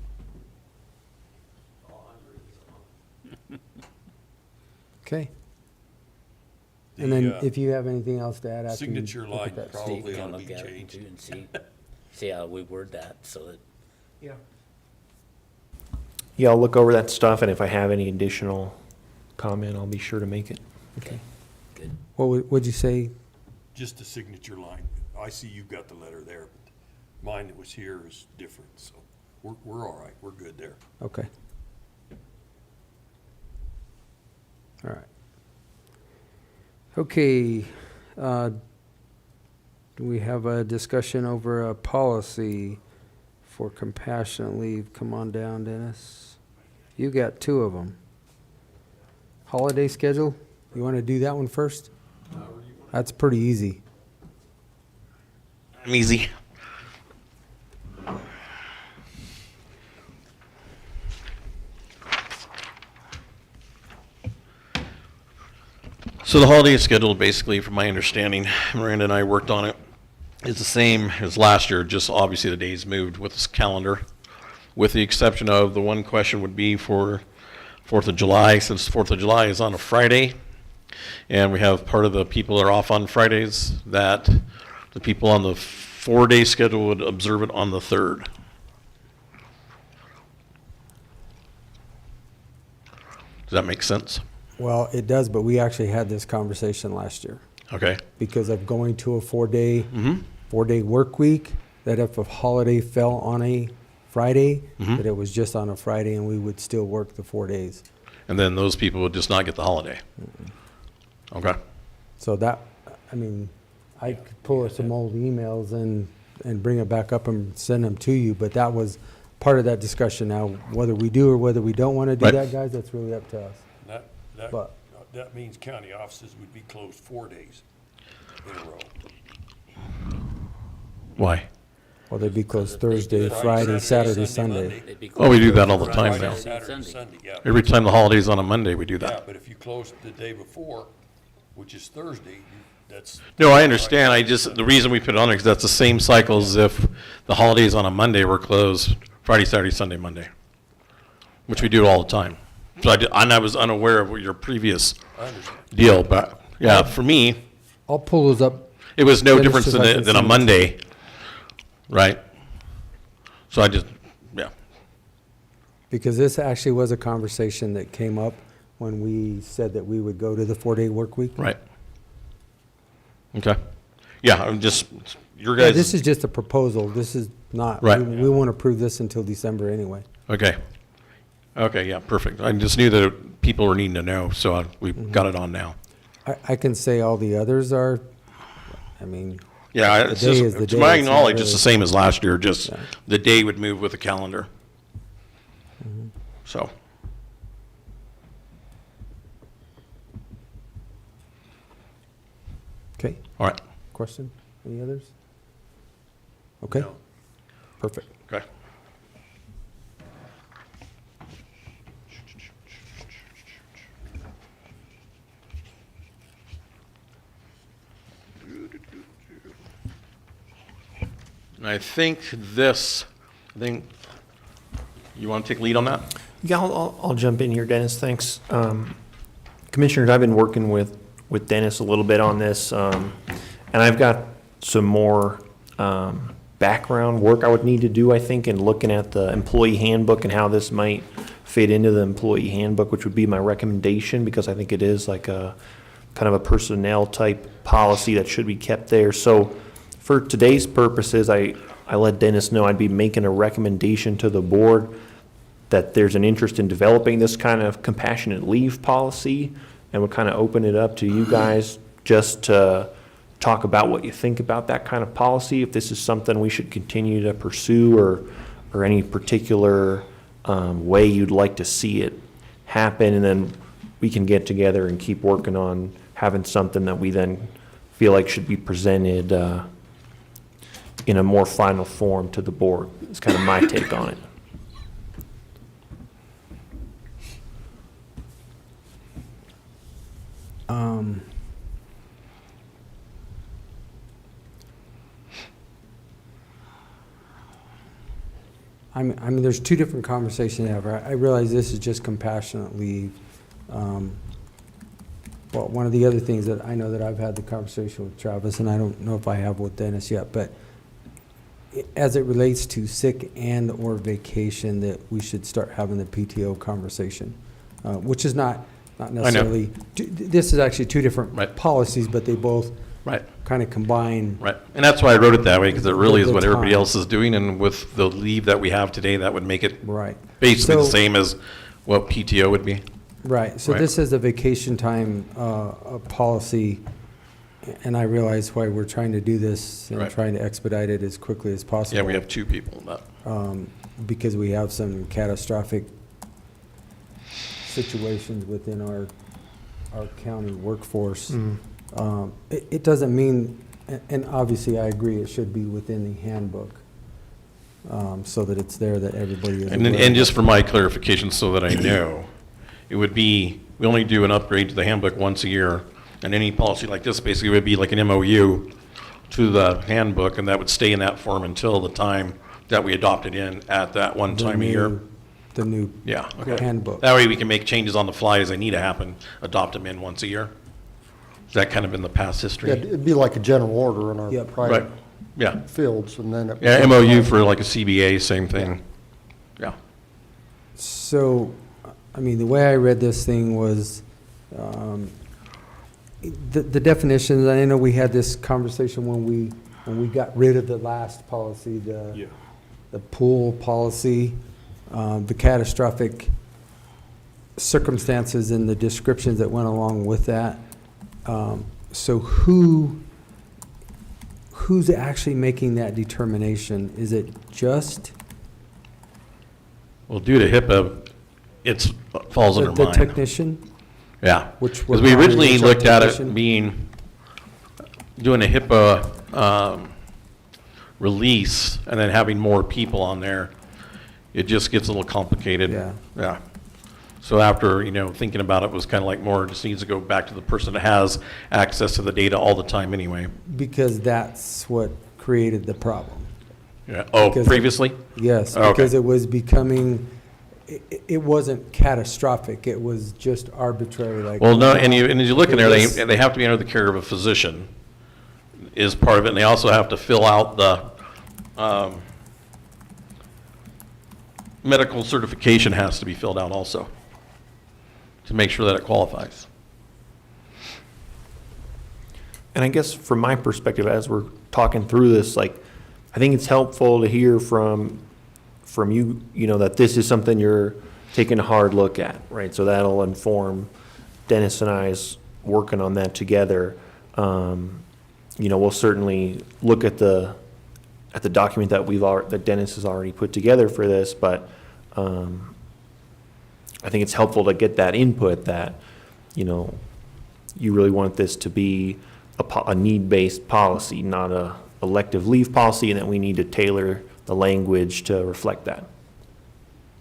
okay? And The, then if you have anything else to add after you signature look line at that. probably Steve can ought to look be at it changed. too and see how we word that, so that, Yeah, I'll look over that stuff, and if I have any additional comment, I'll be sure to make it. okay, good. What'd you say? Just the signature line. I see you've got the letter there, but mine that was here is different, so we're all right. We're good there. Okay. All right. Okay, do we have a discussion over a policy for compassionate leave? Come on down, Dennis. You got two of them. Holiday schedule, you want to do that one first? That's pretty easy. I'm easy. So the holiday schedule, basically, from my understanding, Miranda and I worked on it, is the same as last year, just obviously the days moved with this calendar, with the exception of the one question would be for 4th of July, since 4th of July is on a Friday, and we have part of the people that are off on Fridays, that the people on the 4-day schedule would observe it on the 3rd. Does that make sense? Well, it does, but we actually had this conversation last year Okay. because of going to a 4-day Mm-hmm. 4-day work week, that if a holiday fell on a Friday, Mhm. that it was just on a Friday and we would still work the 4 days. And then those people would just not get the holiday. Okay. So that, I mean, I could pull some old emails and bring it back up and send them to you, but that was part of that discussion. Now, whether we do or whether we don't want to do Right. that, guys, that's really up to us. That, But- that means county offices would be closed 4 days in a row. Why? Well, they'd be closed Thursday, Friday, Friday, Saturday, Sunday, Sunday. They'd be Oh, we do that all the closed time Friday, now. Saturday, Sunday, yeah. Every time the holiday's on a Monday, we do Yeah, that. but if you close the day before, which is Thursday, that's. No, I understand. The reason we put it on there is that's the same cycle as if the holidays on a Monday were closed Friday, Saturday, Sunday, Monday, which we do all the time. So and I was unaware of your previous I understand. deal, but yeah, for me, I'll pull those up. it was no Dennis, difference if I can than a send it. Monday, right? So yeah. Because this actually was a conversation that came up when we said that we would go to the 4-day work week. Right. Okay. Yeah, I'm just, your Yeah, guys. this is just a proposal. This is not, Right. we won't approve this until December anyway. Okay. Okay, yeah, perfect. I just knew that people were needing to know, so we've got it on now. I can say all the others are, I mean, Yeah, The it's day is the just, to day, my it's not knowledge, it's really- the same as last year, just Yeah. the day would move with the calendar. So, Okay, All right. question? Any others? Okay, No. perfect. Okay. And I think you want to take lead on that? Yeah, I'll jump in here, Dennis, thanks. Commissioners, I've been working with Dennis a little bit on this, and I've got some more background work I would need to do, I think, in looking at the employee handbook and how this might fit into the employee handbook, which would be my recommendation, because I think it is like a kind of a personnel type policy that should be kept there. So for today's purposes, I let Dennis know I'd be making a recommendation to the board that there's an interest in developing this kind of compassionate leave policy, and would kind of open it up to you guys just to talk about what you think about that kind of policy, if this is something we should continue to pursue, or any particular way you'd like to see it happen, and then we can get together and keep working on having something that we then feel like should be presented in a more final form to the board. It's kind of my take on it. I mean, there's two different conversations to have. I realize this is just compassionate leave. Well, one of the other things that I know that I've had the conversation with Travis, and I don't know if I have with Dennis yet, but as it relates to sick and or vacation, that we should start having the PTO conversation, which is not necessarily, this is actually two different policies, but they both kind of combine. Right, and that's why I wrote it that way, because it really is The what everybody time. else is doing, and with the leave that we have today, that would make it Right. basically the So- same as what PTO would be. Right, so Right. this is a vacation time policy, and I realize why we're trying to do this and Right. trying to expedite it as quickly as possible. Yeah, we have two people, but, Because we have some catastrophic situations within our county workforce. It doesn't mean, and obviously I agree, it should be within the handbook, so that it's there, that everybody is aware. and just for my clarification, so that I know, it would be, we only do an upgrade to the handbook once a year, and any policy like this basically would be like an MOU to the handbook, and that would stay in that form until the time that we adopt it in at that one time a year. The new Yeah, okay. handbook. That way we can make changes on the fly as they need to happen, adopt them in once a year. Has that kind of been the past history? Yeah, it'd be like a general order in our Yep. private Right, yeah. fields, and then. Yeah, MOU for like a CBA, same thing. Yeah. So, I mean, the way I read this thing was, the definitions, I know we had this conversation when we got rid of the last policy, the pool policy, the catastrophic circumstances and the descriptions that went along with that. So who's actually making that determination? Is it just Well, due to HIPAA, it falls under the mine. technician? Yeah. Which Because we're we probably originally HR looked at it technician? being, doing a HIPAA release and then having more people on there. It just gets a little complicated. Yeah. Yeah. So after, thinking about it, was kind of like more, just needs to go back to the person that has access to the data all the time anyway. Because that's what created the problem. Yeah. Oh, Because- previously? Yes, Okay. because it was becoming, it wasn't catastrophic, it was just arbitrary, like. Well, no, and as you look in there, It was- they have to be under the care of a physician is part of it, and they also have to fill out the, medical certification has to be filled out also to make sure that it qualifies. And I guess from my perspective, as we're talking through this, like, I think it's helpful to hear from you, that this is something you're taking a hard look at, right? So that'll inform Dennis and I's working on that together. We'll certainly look at the document that that Dennis has already put together for this, but I think it's helpful to get that input that, you really want this to be a need-based policy, not a elective leave policy, and that we need to tailor the language to reflect that.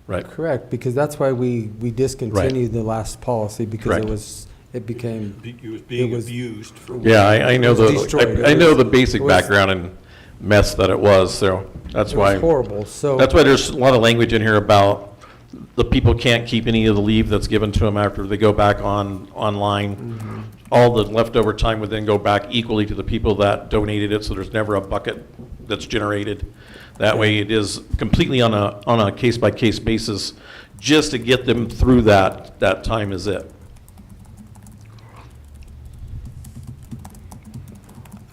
Right. Correct, because that's why we discontinued the last policy, because Correct. it became, It was being was- abused for. Yeah, I know It was destroyed. I know the It basic was- background and mess that it was, so that's it why. was horrible, so. That's why there's a lot of language in here about the people can't keep any of the leave that's given to them after they go back online. All the leftover time would then go back equally to the people that donated it, so there's never a bucket that's generated. That way it is completely on a case-by-case basis, just to get them through that time is it.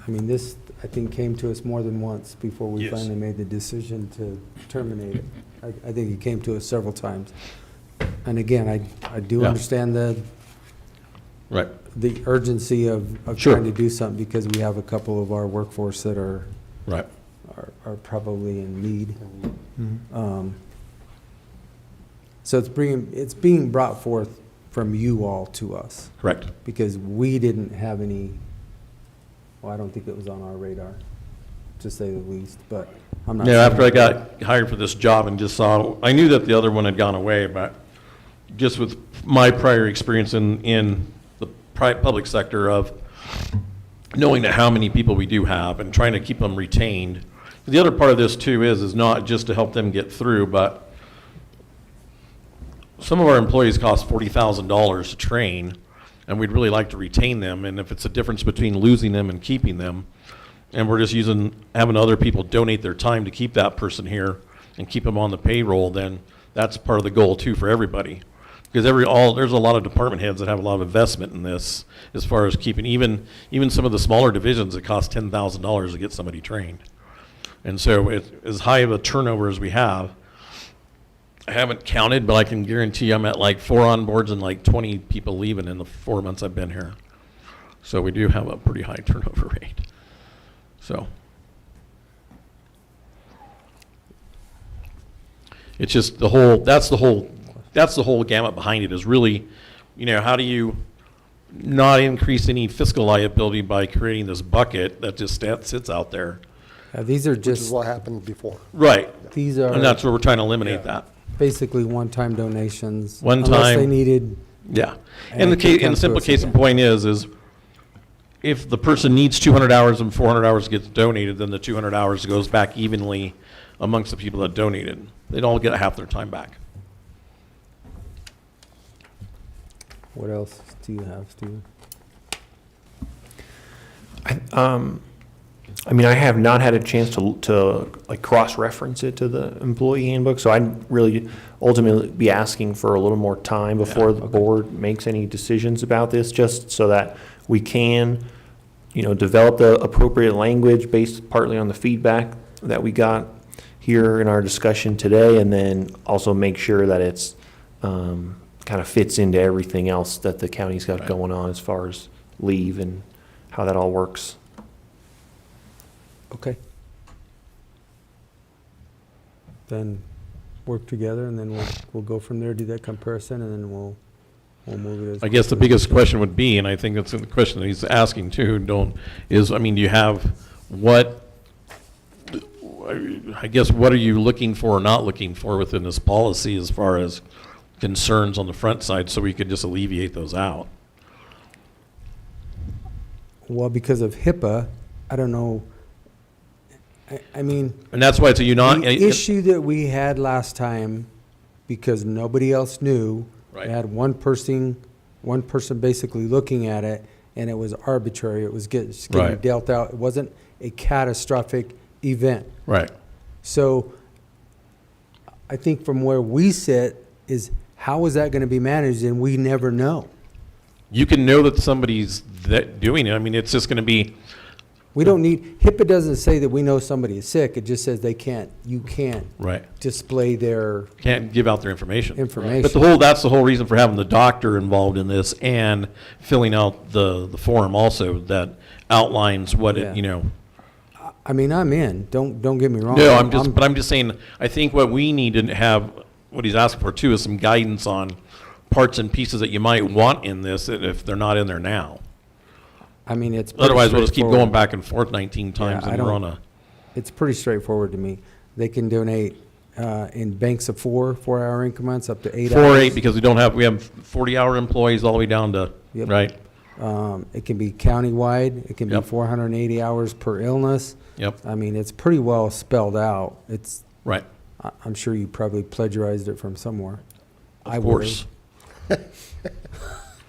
I mean, this, I think, came to us more than once before we Yes. finally made the decision to terminate it. I think it came to us several times. And again, I do Yeah. understand Right. the urgency of Sure. trying to do something, because we have a couple of our workforce that are Right. probably in need. So it's being brought forth from you all to us, Correct. because we didn't have any, well, I don't think it was on our radar, to say the least, but I'm not. Yeah, saying- after I got hired for this job and just saw, I knew that the other one had gone away, but just with my prior experience in the public sector of knowing that how many people we do have and trying to keep them retained. The other part of this too is not just to help them get through, but some of our employees cost $40,000 to train, and we'd really like to retain them. And if it's a difference between losing them and keeping them, and we're just having other people donate their time to keep that person here and keep them on the payroll, then that's part of the goal too for everybody. Because there's a lot of department heads that have a lot of investment in this, as far as keeping, even some of the smaller divisions, it costs $10,000 to get somebody trained. And so as high of a turnover as we have, I haven't counted, but I can guarantee I'm at like 4 onboards and like 20 people leaving in the 4 months I've been here. So we do have a pretty high turnover rate. So it's just that's the whole gamut behind it is really, how do you not increase any fiscal liability by creating this bucket that just sits out there? These are Which is just, what happened before. Right. these And that's are where we're trying to eliminate Yeah. that. basically one-time donations. One Unless they time. needed, Yeah. And And it could come the to simple us case in again. point is if the person needs 200 hours and 400 hours gets donated, then the 200 hours goes back evenly amongst the people that donated. They'd all get half their time back. what else do you have, Stephen? I mean, I have not had a chance to like cross-reference it to the employee handbook, so I'd really ultimately be asking for a little more time before the board makes any decisions about this, just so that we can, develop the appropriate language based partly on the feedback that we got here in our discussion today, and then also make sure that it's kind of fits into everything else that the county's got going on as far as leave and how that all works. Okay. Then work together, and then we'll go from there, do that comparison, and then we'll move it as. I guess the quickly as biggest we can. question would be, and I think that's the question that he's asking too, do you have I guess, what are you looking for or not looking for within this policy as far as concerns on the front side, so we could just alleviate those out? Well, because of HIPAA, I don't know, I mean, And that's why it's a the issue that we had last time, because nobody else knew, Right. we had one person basically looking at it, and it was arbitrary, it was getting Right. dealt out, it wasn't a catastrophic event. Right. So I think from where we sit is, how is that going to be managed? And we never know. You can know that somebody's doing it. I mean, it's just going to be, We don't need, HIPAA doesn't say that we know somebody is sick. It just says you can't right, display their can't give out their information. information. But that's the whole reason for having the doctor involved in this and filling out the form also that outlines what it, Yeah. I mean, I'm in. Don't get me wrong. No, I'm just saying, I think what we need to have, what he's asking for too, is some guidance on parts and pieces that you might want in this if they're not in there now. I mean, it's pretty Otherwise, we'll just keep going straightforward. back and forth 19 times Yeah, I and we're don't- on a, It's pretty straightforward to me. They can donate in banks of 4-hour increments up to 8 hours. 4 or 8, because we have 40-hour employees all the way down to, Yep. right? It can be countywide. It can be Yep. 480 hours per illness. Yep, I mean, it's pretty well spelled out. right, I'm sure you probably plagiarized it from somewhere. I of would've. course.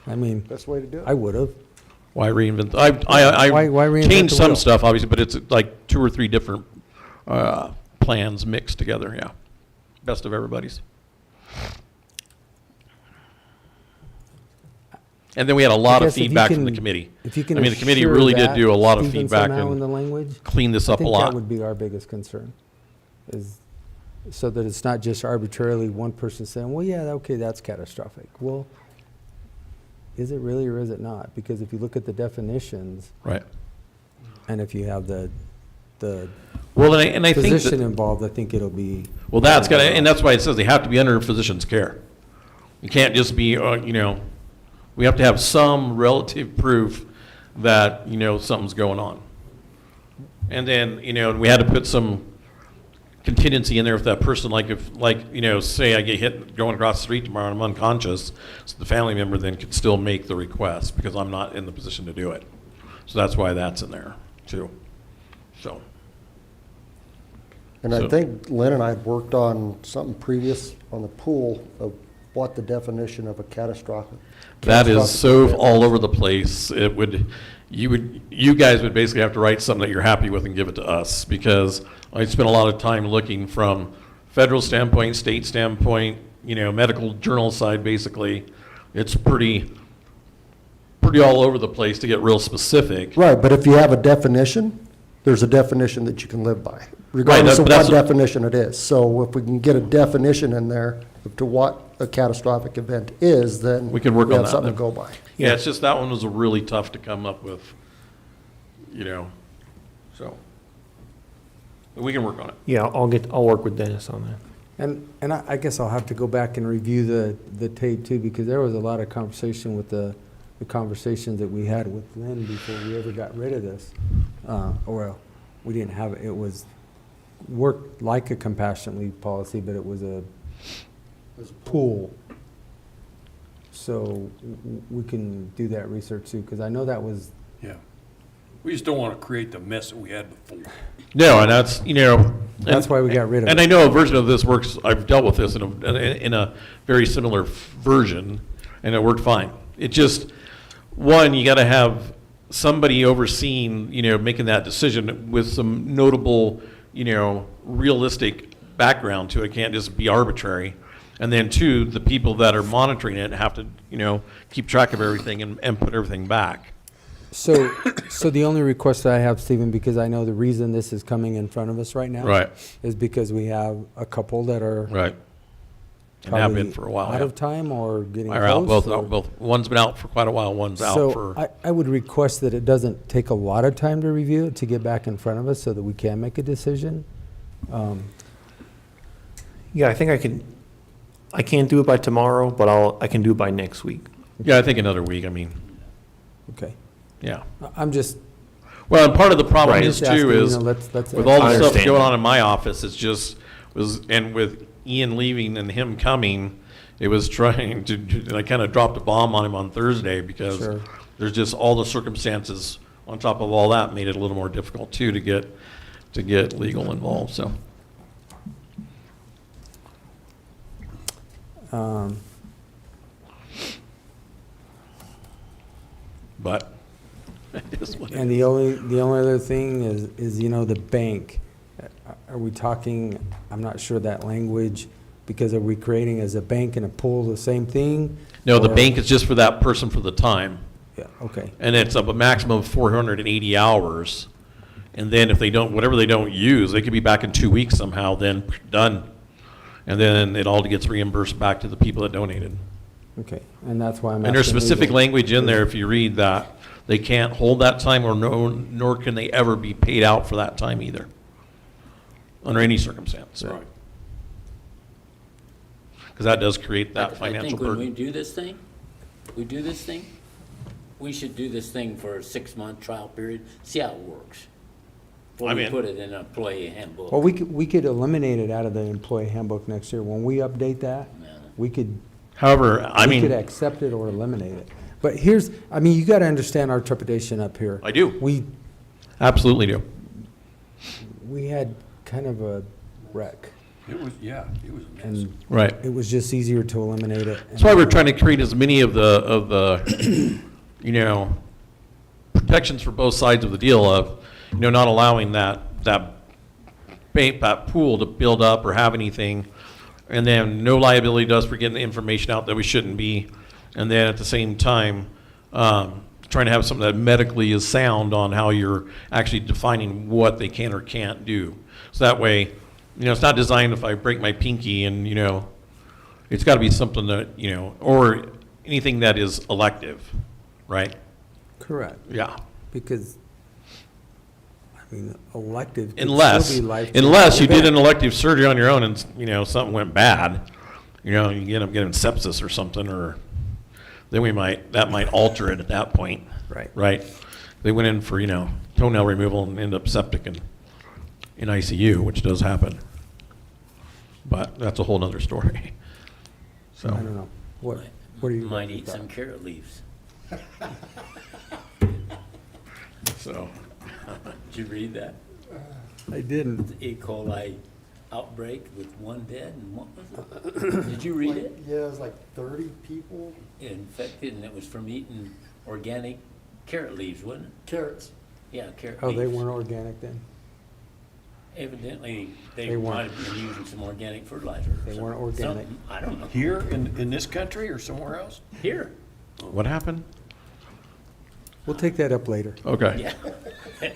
I mean, Best way to do it. I would have. Why reinvent? I Why reinvent changed the some wheel? stuff, obviously, but it's like 2 or 3 different plans mixed together, yeah. Best of everybody's. And then we had a lot of feedback from the committee. If you can I mean, the committee assure really did that, do a lot of Stephen, feedback somehow in the and language, cleaned this I up a think lot. that would be our biggest concern, is so that it's not just arbitrarily one person saying, well, yeah, okay, that's catastrophic. Well, is it really or is it not? Because if you look at the definitions, Right. and if you have the Well, and I think physician that, involved, I think it'll be. well, that's got to, and that's why it says they have to be under physician's care. You can't just be, we have to have some relative proof that, something's going on. And then, we had to put some contingency in there if that person, say I get hit going across the street tomorrow and I'm unconscious, so the family member then could still make the request because I'm not in the position to do it. So that's why that's in there too. So. And I think Lynn and I had worked on something previous on the pool of what the definition of a catastrophic. That is so event all over the place. You guys would basically have to write something that you're happy with and give it to us, because I spent a lot of time looking from federal standpoint, state standpoint, medical journal side, basically. It's pretty all over the place to get real specific. Right, but if you have a definition, there's a definition that you can live by, regardless of that's what what- definition it is. So if we can get a definition in there to what a catastrophic event is, then We can work on have that something then. to go by. Yeah, it's just that one was really tough to come up with, so. But we can work on it. Yeah, I'll work with Dennis on that. And I guess I'll have to go back and review the tape too, because there was a lot of conversation with the conversations that we had with Lynn before we ever got rid of this. Well, we didn't have, it was worked like a compassionate leave policy, but it was a pool. So we can do that research too, because I know that was, Yeah. We just don't want to create the mess that we had before. No, and that's, that's why we got rid of it. And I know a version of this works, I've dealt with this in a very similar version, and it worked fine. It just, one, you got to have somebody overseeing, making that decision with some notable, realistic background to it. It can't just be arbitrary. And then two, the people that are monitoring it have to, keep track of everything and put everything back. So the only request that I have, Stephen, because I know the reason this is coming in front of us right now. Right. Is because we have a couple that are. Right. And have been probably for a while. Out yeah. of time or getting Are out, close. both. One's been out for quite a while, one's out So for, I would request that it doesn't take a lot of time to review it to get back in front of us so that we can make a decision. Yeah, I think I can't do it by tomorrow, but I can do it by next week. yeah, I think another week, Okay. yeah. I'm just, Well, and part of the problem Right. is just asking, too is, let's. with all I the stuff understand going that. on in my office, it's just, and with Ian leaving and him coming, it was trying to, I kind of dropped a bomb on him on Thursday because Sure. there's just all the circumstances on top of all that made it a little more difficult too to get legal involved, so. But it is what it And is. the only other thing is, the bank. Are we talking, I'm not sure that language, because are we creating as a bank and a pool the same thing? No, the Or- bank is just for that person for the time. Yeah, okay. And it's up a maximum of 480 hours. And then if they don't, whatever they don't use, they could be back in 2 weeks somehow, then done. And then it all gets reimbursed back to the people that donated. Okay, and that's why I'm asking. And there's specific legal. language in there, if you read that, they can't hold that time or nor can they ever be paid out for that time either. Under any circumstance. Right. Because that does create that I financial think when we burden. do this thing, we should do this thing for a 6-month trial period, see how it works. Before I'm we in. put it in an employee handbook. Well, we could eliminate it out of the employee handbook next year. When we update that, Yeah. we could, However, I we could mean, accept it or eliminate it. But here's, I mean, you gotta understand our trepidation up here. I do. We absolutely do. had kind of a wreck, It was, yeah, it was a mess. and Right. it was just easier to eliminate it. That's why we're trying to create as many of the, you know, protections for both sides of the deal of, you know, not allowing that pool to build up or have anything, and then no liability to us for getting the information out that we shouldn't be, and then at the same time, trying to have something that medically is sound on how you're actually defining what they can or can't do. So that way, you know, it's not designed if I break my pinky and, you know, it's got to be something that, you know, or anything that is elective, right? Correct, Yeah. because, I mean, elective could Unless, still be life-changing. unless you did an elective surgery on your own and, you know, something went bad, you know, you end up getting sepsis or something, or then that might alter it at that point. Right. Right? They went in for, you know, toenail removal and end up septic in ICU, which does happen. But that's a whole nother story. I don't know. What do you? Might guys eat thought? some carrot leaves. So, Did you read that? I didn't. The E. coli outbreak with one dead, and what was it? Did you read it? Yeah, it was like 30 people. Infected, and it was from eating organic carrot leaves, wasn't it? Carrots. Yeah, carrot Oh, leaves. they weren't organic then? Evidently, They they weren't. might have been using some organic fertilizer. or They weren't something. organic. I don't know. Here in this country or somewhere else? Here, what happened? We'll take that up later. Okay. yeah.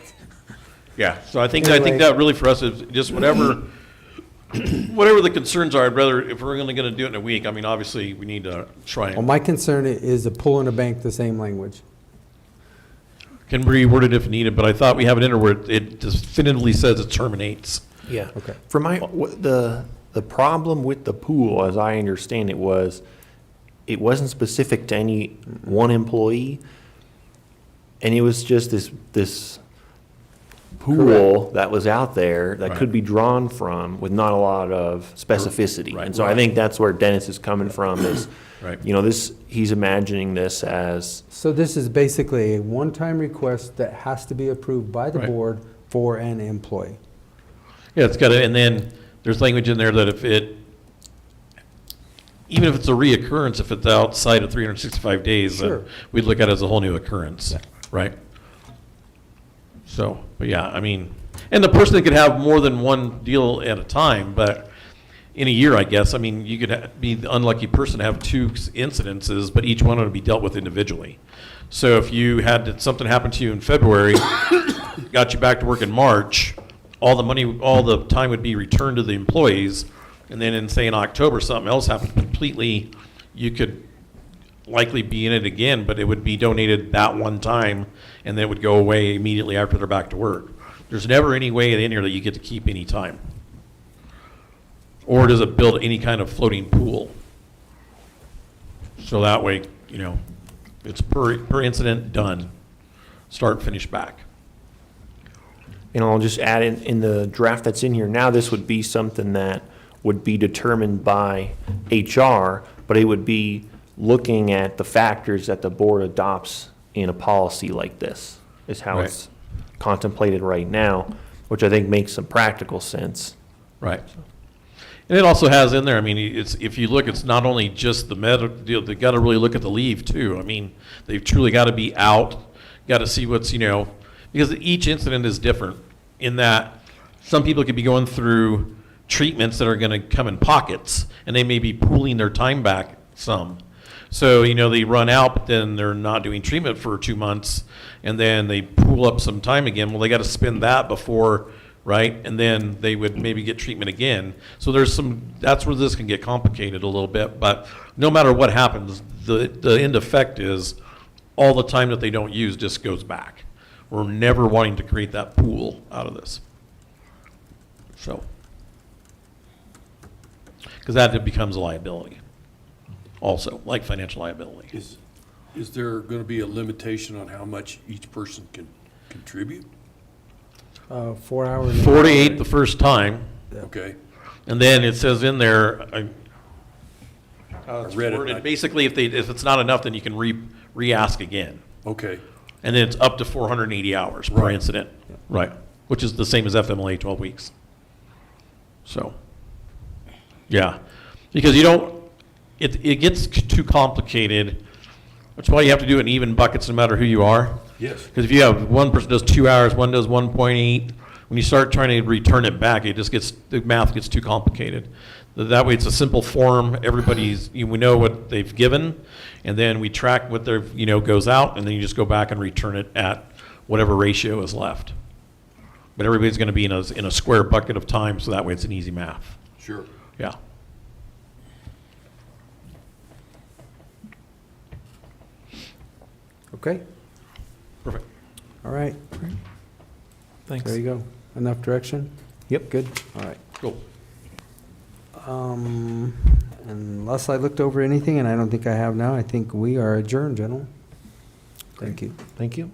Yeah, so I think Anyway. that really for us is just whatever, whatever the concerns are, I'd rather, if we're only gonna do it in a week, I mean, obviously, we need to try Well, and, my concern is a pull in a bank, the same language. can be reworded if needed, but I thought we have it in there where it definitively says it terminates. Yeah. Okay. For the problem with the pool, as I understand it, was it wasn't specific to any one employee, and it was just this pool that was out there that could Right. be drawn from with not a lot of specificity. Right. And so I think that's where Dennis is coming from is, Right. you know, he's imagining this as, So this is basically a one-time request that has to be approved by the Right. board for an employee. Yeah, it's got to, and then there's language in there that even if it's a reoccurrence, if it's outside of 365 days, then Sure. we'd look at it as a whole new occurrence, right? So, but yeah, I mean, and the person could have more than one deal at a time, but in a year, I guess, I mean, you could be the unlucky person to have 2 incidences, but each one would be dealt with individually. So if you had something happen to you in February, got you back to work in March, all the time would be returned to the employees, and then in, say, in October, something else happened completely, you could likely be in it again, but it would be donated that one time, and then it would go away immediately after they're back to work. There's never any way in here that you get to keep any time. Or does it build any kind of floating pool? So that way, you know, it's per incident, done, start, finish, back. and I'll just add in the draft that's in here now, this would be something that would be determined by HR, but it would be looking at the factors that the board adopts in a policy like this, is how Right. it's contemplated right now, which I think makes some practical sense. Right. And it also has in there, I mean, if you look, it's not only just the medical deal, they got to really look at the leave too. I mean, they've truly got to be out, got to see what's, you know, because each incident is different in that some people could be going through treatments that are going to come in pockets, and they may be pooling their time back some. So, you know, they run out, but then they're not doing treatment for 2 months, and then they pool up some time again. Well, they got to spend that before, right? And then they would maybe get treatment again. So that's where this can get complicated a little bit. But no matter what happens, the end effect is all the time that they don't use just goes back. We're never wanting to create that pool out of this. So, because that becomes a liability also, like financial liability. Is Is there gonna be a limitation on how much each person can contribute? 4 hours. 48 the first time, Okay, and then it says in there, I read it. worded, basically, if it's not enough, then you can re-ask again. okay, And then it's up to 480 hours per Right. incident. Right. Which is the same as FMLA, 12 weeks. So, yeah. Because you don't, it gets too complicated. That's why you have to do it in even buckets no matter who you are. yes, Because if you have one person does 2 hours, one does 1.8, when you start trying to return it back, the math gets too complicated. That way, it's a simple form, we know what they've given, and then we track what their, goes out, and then you just go back and return it at whatever ratio is left. But everybody's gonna be in a square bucket of time, so that way it's an easy math. sure. Yeah. Okay, Perfect. all right. Thanks. There you go. Enough direction? Yep. Good, all right. Cool. Unless I looked over anything, and I don't think I have now, I think we are adjourned, gentlemen. Thank you. Thank you.